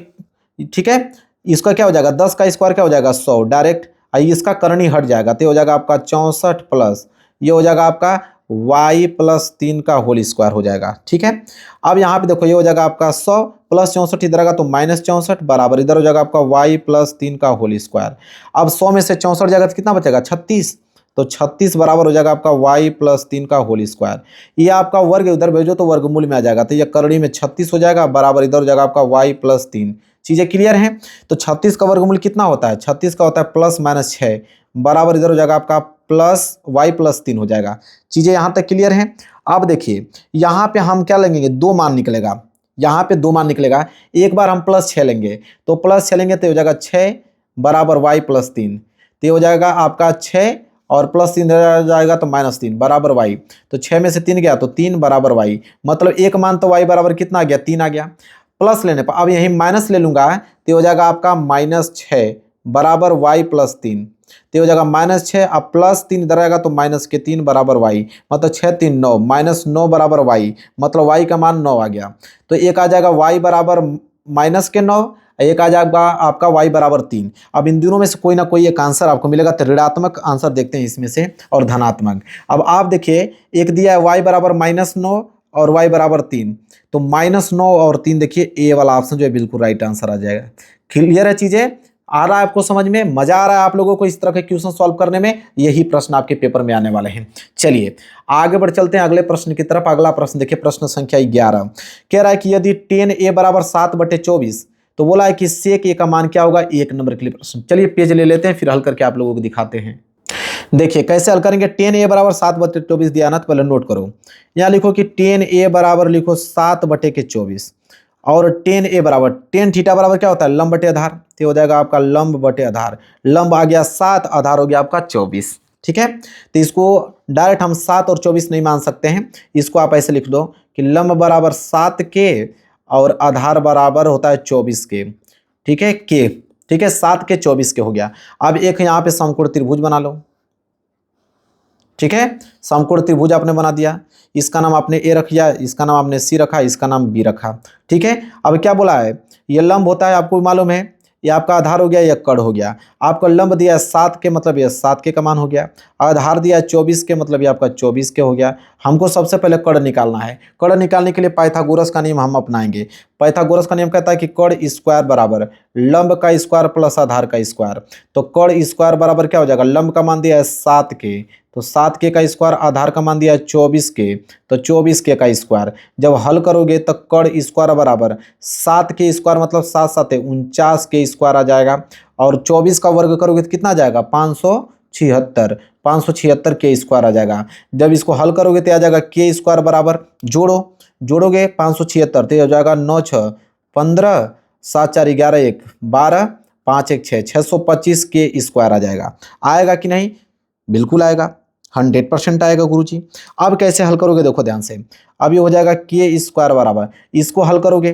ठीक है, इसका क्या हो जाएगा? 10 का स्क्वायर क्या हो जाएगा? 100 डायरेक्ट, इसका करनी हट जाएगा तो ये हो जाएगा आपका 64 प्लस ये हो जाएगा आपका y + 3 का होल स्क्वायर हो जाएगा। ठीक है, अब यहाँ पे देखो ये हो जाएगा आपका 100 + 64 इधर आएगा तो -64 बराबर इधर हो जाएगा आपका y + 3 का होल स्क्वायर। अब 100 में से 64 जाएगा तो कितना बचेगा? 36, तो 36 बराबर हो जाएगा आपका y + 3 का होल स्क्वायर। ये आपका वर्ग उधर भेजो तो वर्गमूल में आ जाएगा, तो ये करनी में 36 हो जाएगा बराबर इधर हो जाएगा आपका y + 3। चीज़ें क्लियर हैं? तो 36 का वर्गमूल कितना होता है? 36 का होता है +-6 बराबर इधर हो जाएगा आपका प्लस y + 3 हो जाएगा। चीज़ें यहाँ तक क्लियर हैं? अब देखिए यहाँ पे हम क्या लेंगे? 2 मान निकलेगा, यहाँ पे 2 मान निकलेगा। एक बार हम +6 लेंगे, तो +6 लेंगे तो हो जाएगा 6 बराबर y + 3, तो ये हो जाएगा आपका 6 और +3 जाएगा तो -3 बराबर y, तो 6 में से 3 गया तो 3 बराबर y, मतलब एक मान तो y बराबर कितना आ गया? 3 आ गया। प्लस लेने पर अब यहीं माइनस ले लूंगा तो हो जाएगा आपका -6 बराबर y + 3, तो हो जाएगा -6, अब +3 इधर आएगा तो -3 बराबर y, मतलब 6 3 9 -9 बराबर y, मतलब y का मान 9 आ गया। तो एक आ जाएगा y बराबर -9, एक आ जाएगा आपका y बराबर 3। अब इन दोनों में से कोई ना कोई एक आंसर आपको मिलेगा, तो ऋणात्मक आंसर देखते हैं इसमें से और धनात्मक। अब आप देखिए एक दिया है y बराबर -9 और y बराबर 3, तो -9 और 3 देखिए ए वाला ऑप्शन जो है बिल्कुल राइट आंसर आ जाएगा। क्लियर है? चीजें आ रहा है आपको समझ में? मजा आ रहा है आप लोगों को इस तरह के क्वेश्चन सॉल्व करने में? यही प्रश्न आपके पेपर में आने वाले हैं। चलिए आगे बढ़ चलते हैं अगले प्रश्न की तरफ। अगला प्रश्न देखिए, प्रश्न संख्या 11 कह रहा है कि यदि tan a बराबर 7/24, तो बोला है कि sec a का मान क्या होगा? 1 नंबर के लिए प्रश्न। चलिए पेज ले लेते हैं, फिर हल करके आप लोगों को दिखाते हैं। देखिए कैसे हल करेंगे। tan a बराबर 7/24 दिया ना, तो पहले नोट करो, यहाँ लिखो कि tan a बराबर लिखो 7/24 और tan a बराबर tan थीटा बराबर क्या होता है? लंब बटे आधार, तो हो जाएगा आपका लंब बटे आधार। लंब आ गया 7, आधार हो गया आपका 24। ठीक है, तो इसको डायरेक्ट हम 7 और 24 नहीं मान सकते हैं, इसको आप ऐसे लिख दो कि लंब बराबर 7 के और आधार बराबर होता है 24 के। ठीक है, के ठीक है 7 के 24 के हो गया। अब एक यहाँ पे समकोण त्रिभुज बना लो। ठीक है, समकोण त्रिभुज आपने बना दिया, इसका नाम आपने ए रख दिया, इसका नाम आपने सी रखा, इसका नाम बी रखा। ठीक है, अब क्या बोला है? ये लंब होता है आपको मालूम है, ये आपका आधार हो गया, ये कड़ हो गया। आपका लंब दिया है 7 के, मतलब ये 7 के का मान हो गया। आधार दिया है 24 के, मतलब ये आपका 24 के हो गया। हमको सबसे पहले कड़ निकालना है। कड़ निकालने के लिए पाइथागोरस का नियम हम अपनाएंगे। पाइथागोरस का नियम कहता है कि कड़ स्क्वायर बराबर लंब का स्क्वायर प्लस आधार का स्क्वायर। तो कड़ स्क्वायर बराबर क्या हो जाएगा, लंब का मान दिया है 7 के, तो 7 के का स्क्वायर, आधार का मान दिया है 24 के, तो 24 के का स्क्वायर। जब हल करोगे तो कड़ स्क्वायर बराबर 7 के स्क्वायर मतलब 7 7 49 के स्क्वायर आ जाएगा, और 24 का वर्ग करोगे तो कितना आ जाएगा 576, 576 के स्क्वायर आ जाएगा। जब इसको हल करोगे तो आ जाएगा के स्क्वायर बराबर, जोड़ोगे 576 तो ये हो जाएगा 9 6 15 7 4 11 1 12 5 1 6 625 के स्क्वायर आ जाएगा। आएगा कि नहीं, बिल्कुल आएगा, 100% आएगा गुरुजी। अब कैसे हल करोगे देखो ध्यान से। अब ये हो जाएगा के स्क्वायर बराबर, इसको हल करोगे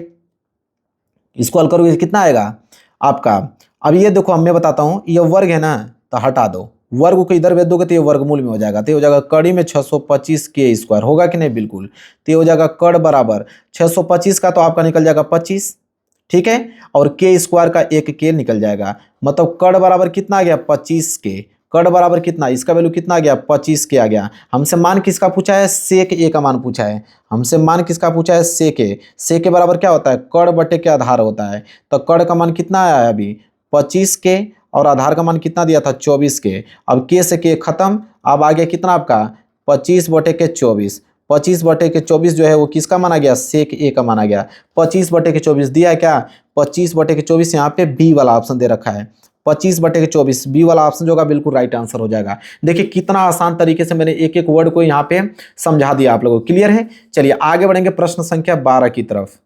कितना आएगा आपका। अब ये देखो मैं बताता हूँ, ये वर्ग है ना तो हटा दो, वर्ग को इधर भेज दोगे तो ये वर्गमूल में हो जाएगा, तो ये हो जाएगा कड़ी में 625 के स्क्वायर होगा कि नहीं, बिल्कुल। तो ये हो जाएगा कड़ बराबर 625 का तो आपका निकल जाएगा 25, ठीक है, और के स्क्वायर का एक के निकल जाएगा, मतलब कड़ बराबर कितना आ गया 25 के। कड़ बराबर कितना, इसका वैल्यू कितना आ गया 25 के आ गया। हमसे मान किसका पूछा है, सेक ए का मान पूछा है। हमसे मान किसका पूछा है, सेक ए। सेक के बराबर क्या होता है, कड़ बटे के आधार होता है। तो कड़ का मान कितना आया है अभी 25 के, और आधार का मान कितना दिया था 24 के। अब के से के खत्म, अब आ गया कितना आपका 25 बटे के 24। 25 बटे के 24 जो है वो किसका माना गया, सेक ए का माना गया। 25 बटे के 24 दिया है क्या, 25 बटे के 24 यहाँ पे बी वाला ऑप्शन दे रखा है। 25 बटे के 24 बी वाला ऑप्शन जो होगा बिल्कुल राइट आंसर हो जाएगा। देखिए कितना आसान तरीके से मैंने एक एक वर्ड को यहाँ पे समझा दिया आप लोगों को, क्लियर है। चलिए आगे बढ़ेंगे प्रश्न संख्या 12 की तरफ।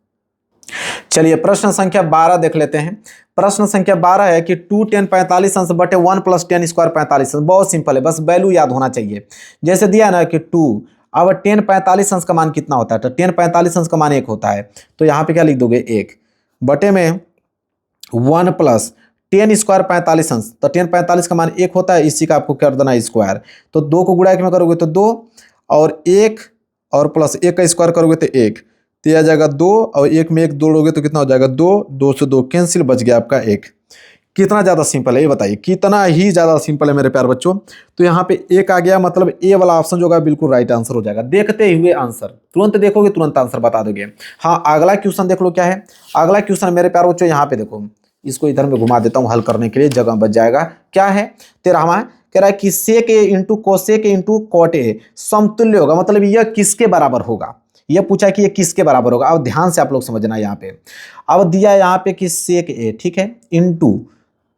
चलिए प्रश्न संख्या 12 देख लेते हैं। प्रश्न संख्या 12 है कि 2 10 45 अंश बटे 1 प्लस 10 स्क्वायर 45 अंश। बहुत सिंपल है, बस वैल्यू याद होना चाहिए। जैसे दिया है ना कि 2, अब 10 45 अंश का मान कितना होता है, तो 10 45 अंश का मान 1 होता है, तो यहाँ पे क्या लिख दोगे 1 बटे में 1 प्लस 10 स्क्वायर 45 अंश, तो 10 45 का मान 1 होता है, इसी का आपको कर देना स्क्वायर। तो 2 को गुणा 1 में करोगे तो 2, और 1 और प्लस 1 का स्क्वायर करोगे तो 1, तो यह आ जाएगा 2, और 1 में 1 जोड़ोगे तो कितना हो जाएगा 2, 2 से 2 कैंसिल, बच गया आपका 1। कितना ज़्यादा सिंपल है ये बताइए, कितना ही ज़्यादा सिंपल है मेरे प्यार बच्चों। तो यहाँ पे 1 आ गया, मतलब ए वाला ऑप्शन जो होगा बिल्कुल राइट आंसर हो जाएगा। देखते हुए आंसर, तुरंत देखोगे तुरंत आंसर बता दोगे। हाँ अगला क्वेश्चन देख लो क्या है। अगला क्वेश्चन मेरे प्यार बच्चों यहाँ पे देखो, इसको इधर में घुमा देता हूँ, हल करने के लिए जगह बच जाएगा। क्या है 13वां, कह रहा है कि sec A into cosec A into cot A समतुल्य होगा, मतलब यह किसके बराबर होगा। यह पूछा कि ये किसके बराबर होगा। अब ध्यान से आप लोग समझना यहाँ पे। अब दिया है यहाँ पे कि सेक ए, ठीक है, इंटू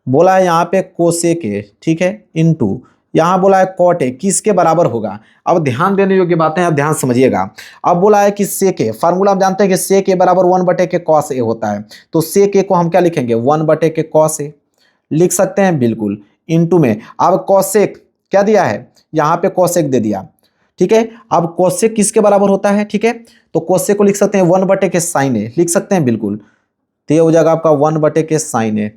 बोला है यहाँ पे कोसेक ए, ठीक है, इंटू यहाँ बोला है कॉट ए, किसके बराबर होगा। अब ध्यान देने योग्य बातें आप ध्यान समझिएगा। अब बोला है कि सेक ए, फार्मूला हम जानते हैं कि सेक ए बराबर 1 बटे के कॉस ए होता है, तो सेक ए को हम क्या लिखेंगे 1 बटे के कॉस ए लिख सकते हैं, बिल्कुल। इंटू में अब कॉसेक क्या दिया है, यहाँ पे कॉसेक दे दिया, ठीक है। अब कोसेक किसके बराबर होता है, ठीक है, तो कोसेक को लिख सकते हैं 1 बटे के साइन ए लिख सकते हैं, बिल्कुल। तो ये हो जाएगा आपका 1 बटे के साइन ए,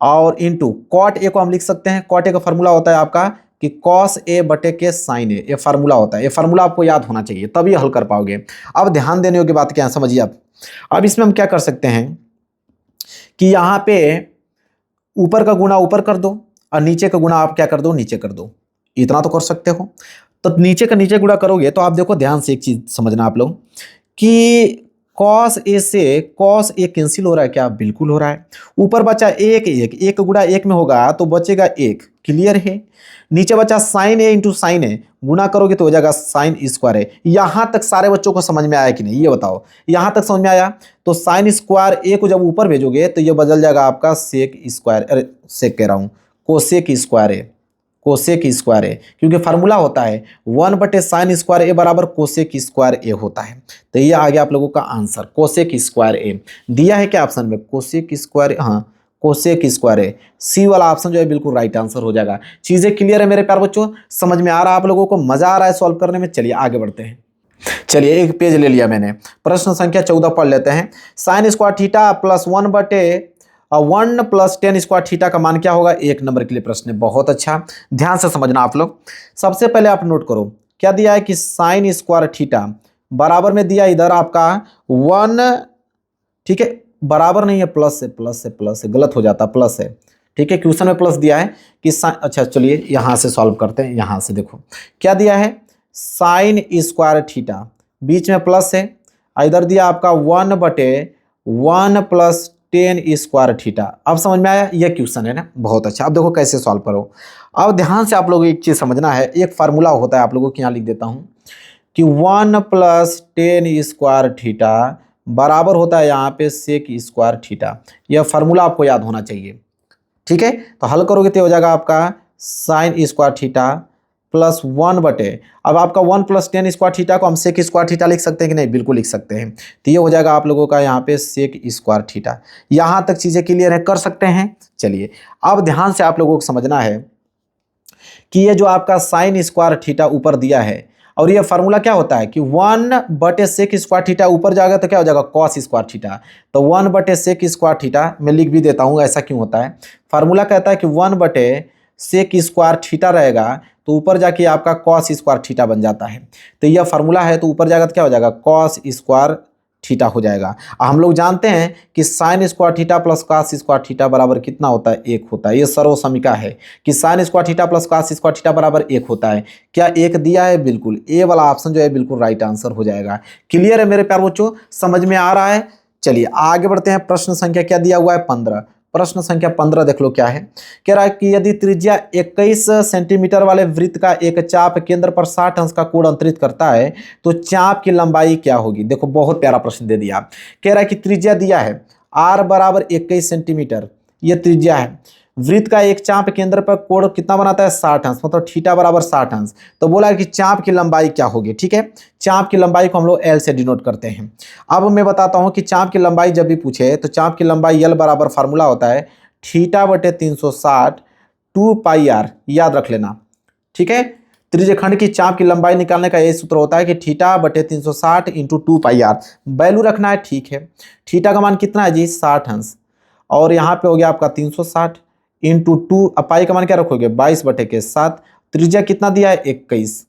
और इंटू कॉट ए को हम लिख सकते हैं। कॉट ए का फार्मूला होता है आपका कि कॉस ए बटे के साइन ए, ये फार्मूला होता है। ये फार्मूला आपको याद होना चाहिए तभी हल कर पाओगे। अब ध्यान देने योग्य बात क्या है समझिए आप। अब इसमें हम क्या कर सकते हैं कि यहाँ पे ऊपर का गुणा ऊपर कर दो, और नीचे का गुणा आप क्या कर दो नीचे कर दो, इतना तो कर सकते हो। तो नीचे का नीचे गुणा करोगे तो आप देखो ध्यान से एक चीज समझना आप लोग कि कॉस ए से कॉस ए कैंसिल हो रहा है क्या, बिल्कुल हो रहा है। ऊपर बचा एक गुणा 1 में होगा तो बचेगा 1, क्लियर है। नीचे बचा साइन ए इंटू साइन ए, गुणा करोगे तो हो जाएगा साइन स्क्वायर ए। यहां तक सारे बच्चों को समझ में आया कि नहीं ये बताओ, यहां तक समझ में आया। तो साइन स्क्वायर ए को जब ऊपर भेजोगे तो ये बदल जाएगा आपका सेक स्क्वायर, अरे सेक कह रहा हूं कोसेक स्क्वायर ए, कोसेक स्क्वायर ए, क्योंकि फार्मूला होता है 1 बटे साइन स्क्वायर ए बराबर कोसेक स्क्वायर ए होता है। तो ये आ गया आप लोगों का आंसर कोसेक स्क्वायर ए। दिया है क्या ऑप्शन में कोसेक स्क्वायर, हाँ कोसेक स्क्वायर ए, सी वाला ऑप्शन जो है बिल्कुल राइट आंसर हो जाएगा। चीजें क्लियर है मेरे प्यार बच्चों, समझ में आ रहा है आप लोगों को, मजा आ रहा है सॉल्व करने में। चलिए आगे बढ़ते हैं। चलिए एक पेज ले लिया मैंने, प्रश्न संख्या 14 पढ़ लेते हैं। साइन स्क्वायर थीटा प्लस 1 बटे 1 प्लस 10 स्क्वायर थीटा का मान क्या होगा। 1 नंबर के लिए प्रश्न है, बहुत अच्छा, ध्यान से समझना आप लोग। सबसे पहले आप नोट करो क्या दिया है कि साइन स्क्वायर थीटा बराबर में दिया इधर आपका 1, ठीक है, बराबर नहीं है, प्लस है, प्लस है, प्लस है, गलत हो जाता, प्लस है। ठीक है, क्वेश्चन में प्लस दिया है कि अच्छा चलिए यहाँ से सॉल्व करते हैं। यहाँ से देखो क्या दिया है, साइन स्क्वायर थीटा, बीच में प्लस है, इधर दिया आपका 1/1 प्लस टेन स्क्वायर थीटा। अब समझ में आया, ये क्वेश्चन है ना, बहुत अच्छा। अब देखो कैसे सॉल्व करो। अब ध्यान से आप लोगों को एक चीज़ समझना है, एक फार्मूला होता है, आप लोगों को यहाँ लिख देता हूँ कि 1 प्लस टेन स्क्वायर थीटा बराबर होता है यहाँ पे सेक स्क्वायर थीटा। यह फार्मूला आपको याद होना चाहिए। ठीक है, तो हल करोगे तो हो जाएगा आपका साइन स्क्वायर थीटा प्लस 1/, अब आपका 1 प्लस टेन स्क्वायर थीटा को हम सेक स्क्वायर थीटा लिख सकते हैं कि नहीं, बिल्कुल लिख सकते हैं। तो ये हो जाएगा आप लोगों का यहाँ पे सेक स्क्वायर थीटा। यहाँ तक चीज़ें क्लियर है, कर सकते हैं। चलिए अब ध्यान से आप लोगों को समझना है कि ये जो आपका साइन स्क्वायर थीटा ऊपर दिया है, और ये फार्मूला क्या होता है कि 1/सेक स्क्वायर थीटा ऊपर जाएगा तो क्या हो जाएगा, कॉस स्क्वायर थीटा। तो 1/सेक स्क्वायर थीटा मैं लिख भी देता हूँ, ऐसा क्यों होता है। फार्मूला कहता है कि 1/सेक स्क्वायर थीटा रहेगा तो ऊपर जाके आपका कॉस स्क्वायर थीटा बन जाता है। तो यह फार्मूला है, तो ऊपर जाएगा तो क्या हो जाएगा, कॉस स्क्वायर थीटा हो जाएगा। हम लोग जानते हैं कि sine square theta plus cos square theta बराबर कितना होता है, 1 होता है। ये सर्व समीका है कि sine square theta plus cos square theta बराबर 1 होता है। क्या 1 दिया है, बिल्कुल ए वाला ऑप्शन जो है बिल्कुल राइट आंसर हो जाएगा। क्लियर है मेरे प्यारे बच्चों, समझ में आ रहा है। चलिए आगे बढ़ते हैं। प्रश्न संख्या क्या दिया हुआ है, 15। प्रश्न संख्या 15 देख लो क्या है। कह रहा है कि यदि त्रिज्या 21 सेंटीमीटर वाले वृत्त का एक चाप केंद्र पर 60 अंश का कोण अंतरित करता है तो चाप की लंबाई क्या होगी। देखो बहुत प्यारा प्रश्न दे दिया। कह रहा है कि त्रिज्या दिया है r बराबर 21 सेंटीमीटर, ये त्रिज्या है। वृत्त का एक चाप केंद्र पर कोण कितना बनाता है, 60 अंश, मतलब थीटा बराबर 60 अंश। तो बोला है कि चाप की लंबाई क्या होगी। ठीक है, चाप की लंबाई को हम लोग एल से डिनोट करते हैं। अब मैं बताता हूं कि चाप की लंबाई जब भी पूछे तो चाप की लंबाई एल बराबर फार्मूला होता है θ/360 2πr, याद रख लेना। ठीक है, त्रिज्यखंड की चाप की लंबाई निकालने का यही सूत्र होता है कि θ/360 × 2πr। वैल्यू रखना है। ठीक है, थीटा का मान कितना है जी, 60 अंश, और यहाँ पे हो गया आपका 360 × 2, पाई का मान क्या रखोगे, 22/7। त्रिज्या कितना दिया है, 21।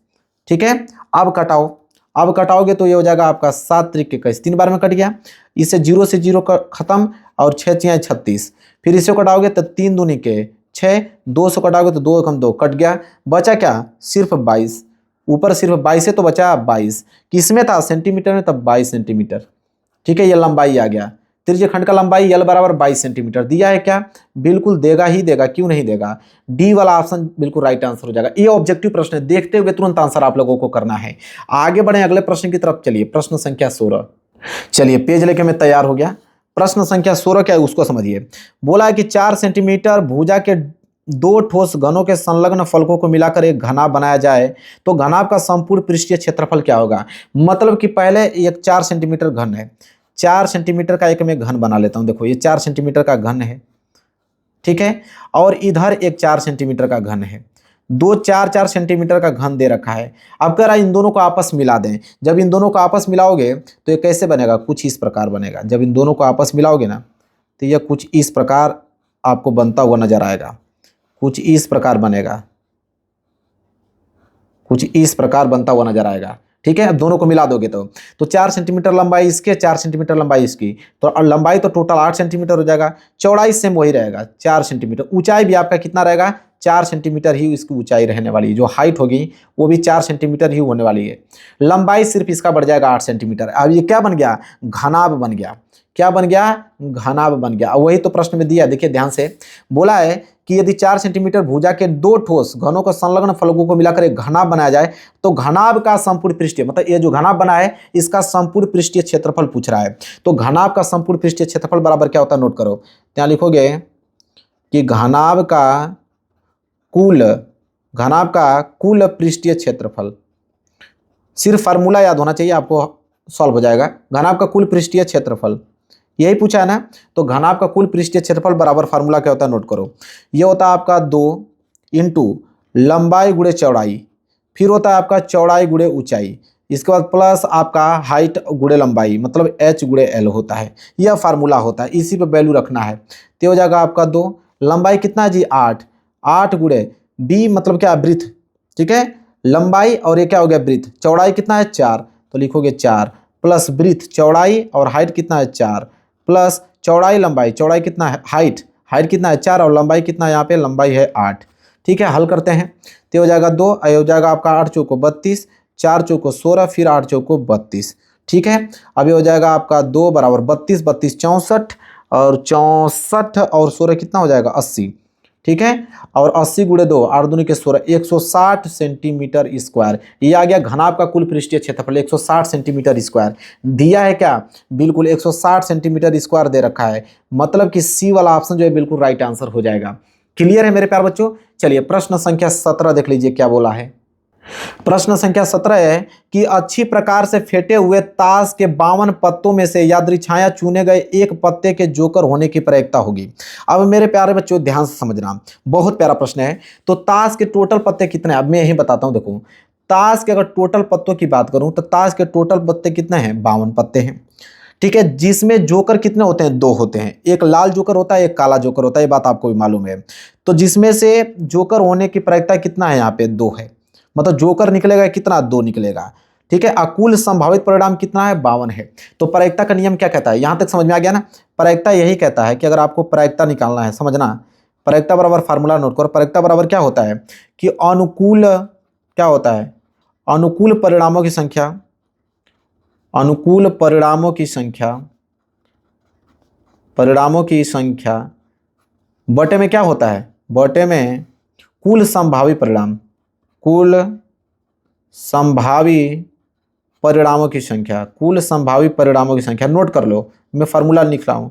ठीक है, अब कटाओ, अब कटाओगे तो ये हो जाएगा आपका 7 × 21, 3 बार में कट गया। इससे 0 से 0 खत्म, और 6 × 36, फिर इसे कटाओगे तो 3 दूनी के 6, 2 से कटाओगे तो 2 × 2 कट गया, बचा क्या, सिर्फ 22। ऊपर सिर्फ 22 है तो बचा 22। किसमें था, सेंटीमीटर में, तब 22 सेंटीमीटर। ठीक है, ये लंबाई आ गया। त्रिज्यखंड का लंबाई यल बराबर 22 सेंटीमीटर दिया है। क्या, बिल्कुल देगा ही देगा, क्यों नहीं देगा। डी वाला ऑप्शन बिल्कुल राइट आंसर हो जाएगा। ये ऑब्जेक्टिव प्रश्न है, देखते हुए तुरंत आंसर आप लोगों को करना है। आगे बढ़े अगले प्रश्न की तरफ। चलिए प्रश्न संख्या 16। चलिए पेज लेके मैं तैयार हो गया। प्रश्न संख्या 16 क्या है उसको समझिए। बोला है कि 4 सेंटीमीटर भुजा के 2 ठोस घनों के संलग्न फलकों को मिलाकर एक घनाभ बनाया जाए तो घनाभ का संपूर्ण पृष्ठीय क्षेत्रफल क्या होगा। मतलब कि पहले एक 4 सेंटीमीटर घन है, 4 सेंटीमीटर का एक मैं घन बना लेता हूं। देखो ये 4 सेंटीमीटर का घन है, ठीक है, और इधर एक 4 सेंटीमीटर का घन है। 2 4 सेंटीमीटर का घन दे रखा है। अब कह रहा है इन दोनों को आपस मिला दें। जब इन दोनों को आपस मिलाओगे तो ये कैसे बनेगा, कुछ इस प्रकार बनेगा। जब इन दोनों को आपस मिलाओगे ना तो यह कुछ इस प्रकार आपको बनता हुआ नजर आएगा। कुछ इस प्रकार बनेगा, कुछ इस प्रकार बनता हुआ नजर आएगा। ठीक है, अब दोनों को मिला दोगे तो 4 सेंटीमीटर लंबाई इसके, 4 सेंटीमीटर लंबाई इसकी, तो लंबाई तो टोटल 8 सेंटीमीटर हो जाएगा। चौड़ाई सेम वही रहेगा 4 सेंटीमीटर। ऊंचाई भी आपका कितना रहेगा, 4 सेंटीमीटर ही इसकी ऊंचाई रहने वाली है। जो हाइट होगी वो भी 4 सेंटीमीटर ही होने वाली है। लंबाई सिर्फ इसका बढ़ जाएगा 8 सेंटीमीटर। अब ये क्या बन गया, घनाभ बन गया। क्या बन गया, घनाभ बन गया। वही तो प्रश्न में दिया, देखिए ध्यान से। बोला है कि यदि 4 सेंटीमीटर भुजा के 2 ठोस घनों को संलग्न फलकों को मिलाकर एक घनाभ बनाया जाए तो घनाभ का संपूर्ण पृष्ठीय, मतलब ये जो घनाभ बना है इसका संपूर्ण पृष्ठीय क्षेत्रफल पूछ रहा है। तो घनाभ का संपूर्ण पृष्ठीय क्षेत्रफल बराबर क्या होता है, नोट करो। यहाँ लिखोगे कि घनाभ का कुल पृष्ठीय क्षेत्रफल, सिर्फ फार्मूला याद होना चाहिए आपको, सॉल्व हो जाएगा। घनाभ का कुल पृष्ठीय क्षेत्रफल यही पूछा है ना। तो घनाभ का कुल पृष्ठीय क्षेत्रफल बराबर फार्मूला क्या होता है, नोट करो। ये होता है आपका 2 × लंबाई गुणे चौड़ाई, फिर होता है आपका चौड़ाई गुणे ऊंचाई, इसके बाद प्लस आपका हाइट गुणे लंबाई, मतलब h गुणे l होता है। यह फार्मूला होता है, इसी पे वैल्यू रखना है। तो हो जाएगा आपका 2, लंबाई कितना है जी 8, 8 गुणे b मतलब क्या, वृत्त। ठीक है, लंबाई और ये क्या हो गया, वृत्त। चौड़ाई कितना है 4, तो लिखोगे 4 प्लस वृत्त चौड़ाई और हाइट कितना है 4 प्लस चौड़ाई लंबाई, चौड़ाई कितना है, हाइट, हाइट कितना है 4 और लंबाई कितना है यहाँ पे, लंबाई है 8। ठीक है, हल करते हैं तो हो जाएगा 2, हो जाएगा आपका 8 चौको 32, 4 चौको 16, फिर 8 चौको 32। ठीक है, अभी हो जाएगा आपका 2 बराबर 32, 32 64 और 64 और 16 कितना हो जाएगा 80। ठीक है, और 80 गुणे 2 8 दूनी के 16, 160 सेंटीमीटर स्क्वायर। ये आ गया घनाभ का कुल पृष्ठीय क्षेत्रफल 160 सेंटीमीटर स्क्वायर। दिया है क्या, बिल्कुल 160 सेंटीमीटर स्क्वायर दे रखा है, मतलब कि सी वाला ऑप्शन जो है बिल्कुल राइट आंसर हो जाएगा। क्लियर है मेरे प्यारे बच्चों। चलिए प्रश्न संख्या 17 देख लीजिए क्या बोला है। प्रश्न संख्या 17 है कि अच्छी प्रकार से फेंटे हुए ताश के 52 पत्तों में से यादृच्छाया चुने गए एक पत्ते के जोकर होने की प्रायिकता होगी। अब मेरे प्यारे बच्चों ध्यान से समझना, बहुत प्यारा प्रश्न है। तो ताश के टोटल पत्ते कितने हैं, अब मैं यही बताता हूं। देखो ताश के अगर टोटल पत्तों की बात करूं तो ताश के टोटल पत्ते कितने हैं, 52 पत्ते हैं। ठीक है, जिसमें जोकर कितने होते हैं, 2 होते हैं, एक लाल जोकर होता है, एक काला जोकर होता है, ये बात आपको भी मालूम है। तो जिसमें से जोकर होने की प्रायिकता कितना है, यहाँ पे 2 है, मतलब जोकर निकलेगा कितना, 2 निकलेगा। ठीक है, कुल संभावित परिणाम कितना है, 52 है। तो प्रायिकता का नियम क्या कहता है, यहां तक समझ में आ गया ना। प्रायिकता यही कहता है कि अगर आपको प्रायिकता निकालना है, समझना, प्रायिकता बराबर फार्मूला नोट करो। प्रायिकता बराबर क्या होता है कि अनुकूल, क्या होता है, अनुकूल परिणामों की संख्या, अनुकूल परिणामों की संख्या, परिणामों की संख्या बटे में क्या होता है, बटे में कुल संभावी परिणाम, कुल संभावी परिणामों की संख्या, कुल संभावी परिणामों की संख्या नोट कर लो, मैं फार्मूला लिख रहा हूं,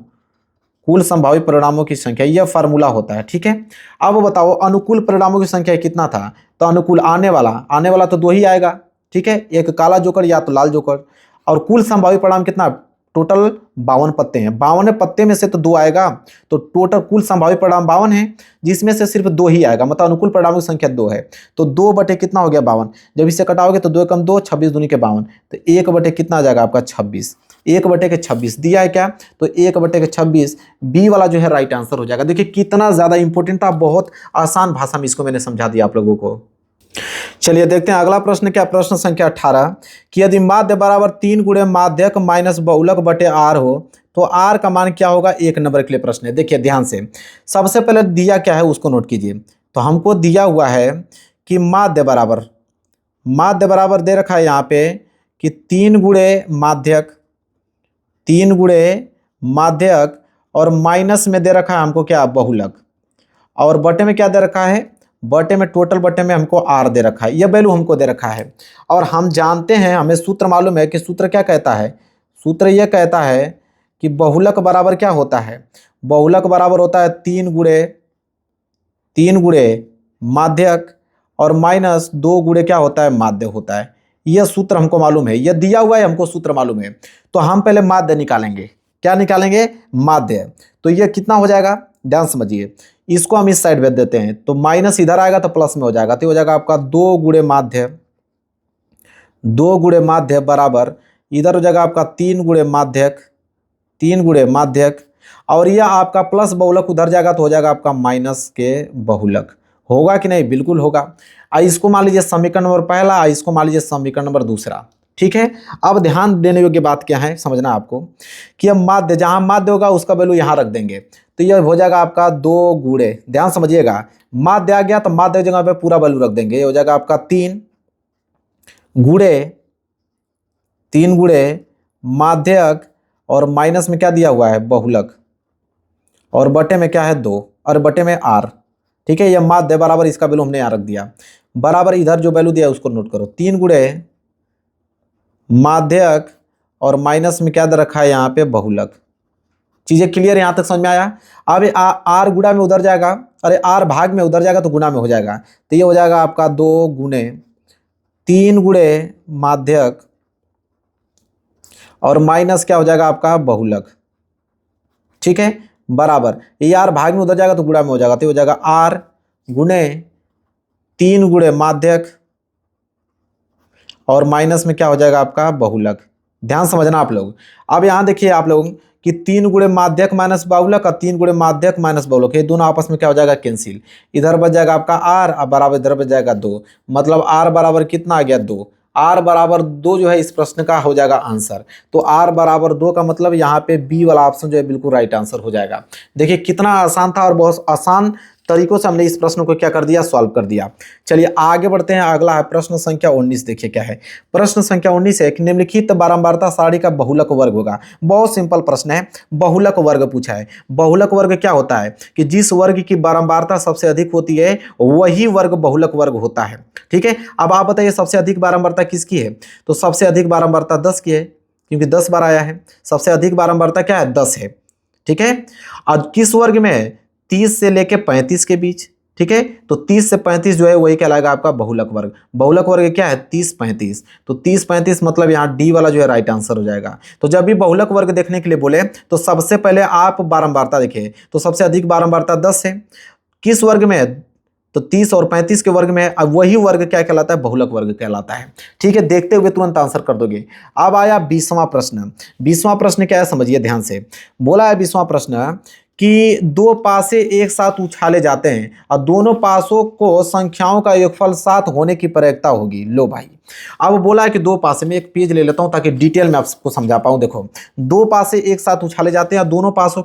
कुल संभावी परिणामों की संख्या, यह फार्मूला होता है। ठीक है, अब बताओ अनुकूल परिणामों की संख्या कितना था, तो अनुकूल आने वाला तो 2 ही आएगा। ठीक है, एक काला जोकर या तो लाल जोकर। और कुल संभावित परिणाम कितना, टोटल 52 पत्ते हैं, 52 पत्ते में से तो 2 आएगा, तो टोटल कुल संभावित परिणाम 52 है, जिसमें से सिर्फ 2 ही आएगा, मतलब अनुकूल परिणामों की संख्या 2 है। तो 2 बटे कितना हो गया, 52। जब इसे कटाओगे तो 2 कम 2, 26 दूनी के 52, तो 1 बटे कितना आ जाएगा आपका 26, 1 बटे के 26 दिया है क्या, तो 1 बटे के 26 बी वाला जो है राइट आंसर हो जाएगा। देखिए कितना ज्यादा इंपॉर्टेंट था, बहुत आसान भाषा में इसको मैंने समझा दिया आप लोगों को। चलिए देखते हैं अगला प्रश्न क्या, प्रश्न संख्या 18 कि यदि माध्य बराबर 3 गुणे माध्यक माइनस बहुलक बटे आर हो तो आर का मान क्या होगा, 1 नंबर के लिए प्रश्न है। देखिए ध्यान से, सबसे पहले दिया क्या है उसको नोट कीजिए। तो हमको दिया हुआ है कि माध्य बराबर दे रखा है यहाँ पे कि 3 गुणे माध्यक, 3 गुणे माध्यक और माइनस में दे रखा है हमको क्या, बहुलक, और बटे में क्या दे रखा है, बटे में टोटल बटे में हमको आर दे रखा है, यह वैल्यू हमको दे रखा है। और हम जानते हैं, हमें सूत्र मालूम है कि सूत्र क्या कहता है, सूत्र यह कहता है कि बहुलक बराबर क्या होता है, बहुलक बराबर होता है 3 गुणे माध्यक और माइनस 2 गुणे क्या होता है, माध्य होता है। यह सूत्र हमको मालूम है, यह दिया हुआ है, हमको सूत्र मालूम है। तो हम पहले माध्य निकालेंगे, क्या निकालेंगे, माध्य। तो यह कितना हो जाएगा, ध्यान समझिए, इसको हम इस साइड भेज देते हैं, तो माइनस इधर आएगा तो प्लस में हो जाएगा, तो हो जाएगा आपका 2 गुणे माध्य, 2 गुणे माध्य बराबर इधर हो जाएगा आपका 3 गुणे माध्यक, 3 गुणे माध्यक, और यह आपका प्लस बहुलक उधर जाएगा तो हो जाएगा आपका माइनस के बहुलक। होगा कि नहीं, बिल्कुल होगा। इसको मान लीजिए समीकरण नंबर पहला, इसको मान लीजिए समीकरण नंबर दूसरा। ठीक है, अब ध्यान देने योग्य बात क्या है, समझना आपको कि अब माध्य, जहां माध्य होगा उसका वैल्यू यहां रख देंगे, तो यह हो जाएगा आपका 2 गुणे, ध्यान समझिएगा, माध्य आ गया तो माध्य की जगह पे पूरा वैल्यू रख देंगे, ये हो जाएगा आपका 3 गुणे माध्यक और माइनस में क्या दिया हुआ है, बहुलक, और बटे में क्या है 2, और बटे में आर। ठीक है, यह माध्य बराबर इसका वैल्यू हमने यहाँ रख दिया, बराबर इधर जो वैल्यू दिया उसको नोट करो, 3 गुणे माध्यक और माइनस में क्या दे रखा है यहाँ पे, बहुलक। चीजें क्लियर, यहां तक समझ में आया। अब आर गुणा में उधर जाएगा, अरे आर भाग में उधर जाएगा तो गुणा में हो जाएगा, तो ये हो जाएगा आपका 2 गुणे 3 गुणे माध्यक और माइनस क्या हो जाएगा आपका, बहुलक। ठीक है, बराबर ये आर भाग में उधर जाएगा तो गुणा में हो जाएगा, तो हो जाएगा आर गुणे 3 गुणे माध्यक और माइनस में क्या हो जाएगा आपका, बहुलक। ध्यान समझना आप लोग। अब यहां देखिए आप लोग कि 3 गुणे माध्यक माइनस बहुलक और 3 गुणे माध्यक माइनस बहुलक, ये दोनों आपस में क्या हो जाएगा, कैंसिल। इधर बच जाएगा आपका आर, अब बराबर इधर बच जाएगा 2, मतलब आर बराबर कितना आ गया, 2। r बराबर 2 जो है इस प्रश्न का हो जाएगा आंसर। तो r बराबर 2 का मतलब यहाँ पे बी वाला ऑप्शन जो है बिल्कुल राइट आंसर हो जाएगा। देखिए कितना आसान था और बहुत आसान तरीकों से हमने इस प्रश्न को क्या कर दिया, सॉल्व कर दिया। चलिए आगे बढ़ते हैं। अगला है प्रश्न संख्या 19। देखिए क्या है प्रश्न संख्या 19 है कि निम्नलिखित बारंबारता सारणी का बहुलक वर्ग होगा। बहुत सिंपल प्रश्न है, बहुलक वर्ग पूछा है। बहुलक वर्ग क्या होता है कि जिस वर्ग की बारंबारता सबसे अधिक होती है वही वर्ग बहुलक वर्ग होता है। ठीक है, अब आप बताइए सबसे अधिक बारंबारता किसकी है? तो सबसे अधिक बारंबारता 10 की है, क्योंकि 10 बार आया है। सबसे अधिक बारंबारता क्या है? 10 है। ठीक है, और किस वर्ग में है? 30 से लेके 35 के बीच। ठीक है, तो 30 से 35 जो है वही कहलाएगा आपका बहुलक वर्ग। बहुलक वर्ग क्या है? 30 35। तो 30 35 मतलब यहाँ डी वाला जो है राइट आंसर हो जाएगा। तो जब भी बहुलक वर्ग देखने के लिए बोले तो सबसे पहले आप बारंबारता देखिए, तो सबसे अधिक बारंबारता 10 है। किस वर्ग में है? तो 30 और 35 के वर्ग में है। अब वही वर्ग क्या कहलाता है? बहुलक वर्ग कहलाता है। ठीक है, देखते हुए तुरंत आंसर कर दोगे। अब आया 20वां प्रश्न। 20वां प्रश्न क्या है समझिए ध्यान से। बोला है 20वां प्रश्न कि दो पासे एक साथ उछाले जाते हैं और दोनों पासों को संख्याओं का योगफल 7 होने की प्रयोक्ता होगी। लो भाई, अब बोला है कि दो पासे, में एक पेज ले लेता हूं ताकि डिटेल में आपको समझा पाऊं। देखो, दो पासे एक साथ उछाले जाते हैं और दोनों पासों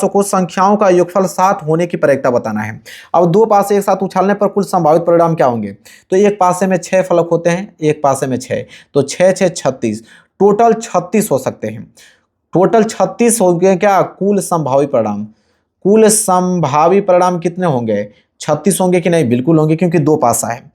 को संख्याओं का योगफल 7 होने की प्रयोक्ता बताना है। अब दो पासे एक साथ उछालने पर कुल संभावित परिणाम क्या होंगे? तो एक पासे में 6 फलक होते हैं, एक पासे में 6, तो 6 6 36, टोटल 36 हो सकते हैं। टोटल 36 हो गए क्या कुल संभावित परिणाम? कुल संभावित परिणाम कितने होंगे? 36 होंगे कि नहीं? बिल्कुल होंगे, क्योंकि दो पासा है।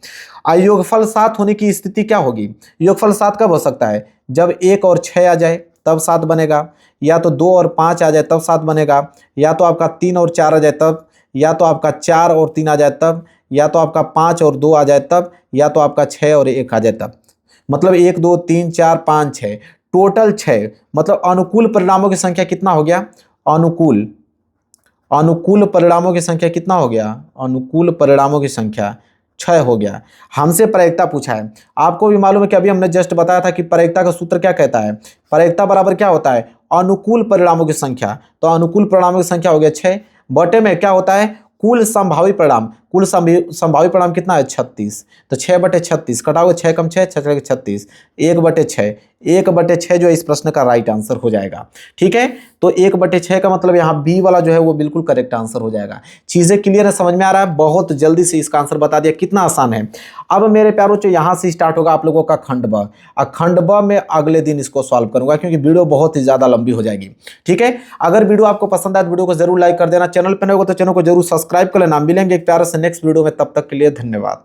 योगफल 7 होने की स्थिति क्या होगी? योगफल 7 कब हो सकता है? जब 1 और 6 आ जाए तब 7 बनेगा, या तो 2 और 5 आ जाए तब 7 बनेगा, या तो आपका 3 और 4 आ जाए तब, या तो आपका 4 और 3 आ जाए तब, या तो आपका 5 और 2 आ जाए तब, या तो आपका 6 और 1 आ जाए तब। मतलब 1 2 3 4 5 6, टोटल 6। मतलब अनुकूल परिणामों की संख्या कितना हो गया? अनुकूल परिणामों की संख्या कितना हो गया? अनुकूल परिणामों की संख्या 6 हो गया। हमसे प्रयोक्ता पूछा है। आपको भी मालूम है कि अभी हमने जस्ट बताया था कि प्रयोक्ता का सूत्र क्या कहता है? प्रयोक्ता बराबर क्या होता है? अनुकूल परिणामों की संख्या। तो अनुकूल परिणामों की संख्या हो गया 6, बटे में क्या होता है? कुल संभावित परिणाम। कुल संभावित परिणाम कितना है? 36। तो 6 बटे 36 कटाओगे, 6 कम 6 6 36, 1 बटे 6। 1 बटे 6 जो है इस प्रश्न का राइट आंसर हो जाएगा। ठीक है, तो 1 बटे 6 का मतलब यहाँ बी वाला जो है वो बिल्कुल करेक्ट आंसर हो जाएगा। चीजें क्लियर है, समझ में आ रहा है? बहुत जल्दी से इसका आंसर बता दिया, कितना आसान है। अब मेरे प्यारों जो यहाँ से स्टार्ट होगा आप लोगों का खंड ब। खंड ब में अगले दिन इसको सॉल्व करूंगा, क्योंकि वीडियो बहुत ही ज्यादा लंबी हो जाएगी। ठीक है, अगर वीडियो आपको पसंद आए तो वीडियो को जरूर लाइक कर देना। चैनल पर नए हो तो चैनल को जरूर सब्सक्राइब कर लेना। मिलेंगे एक प्यारे से नेक्स्ट वीडियो में, तब तक के लिए धन्यवाद।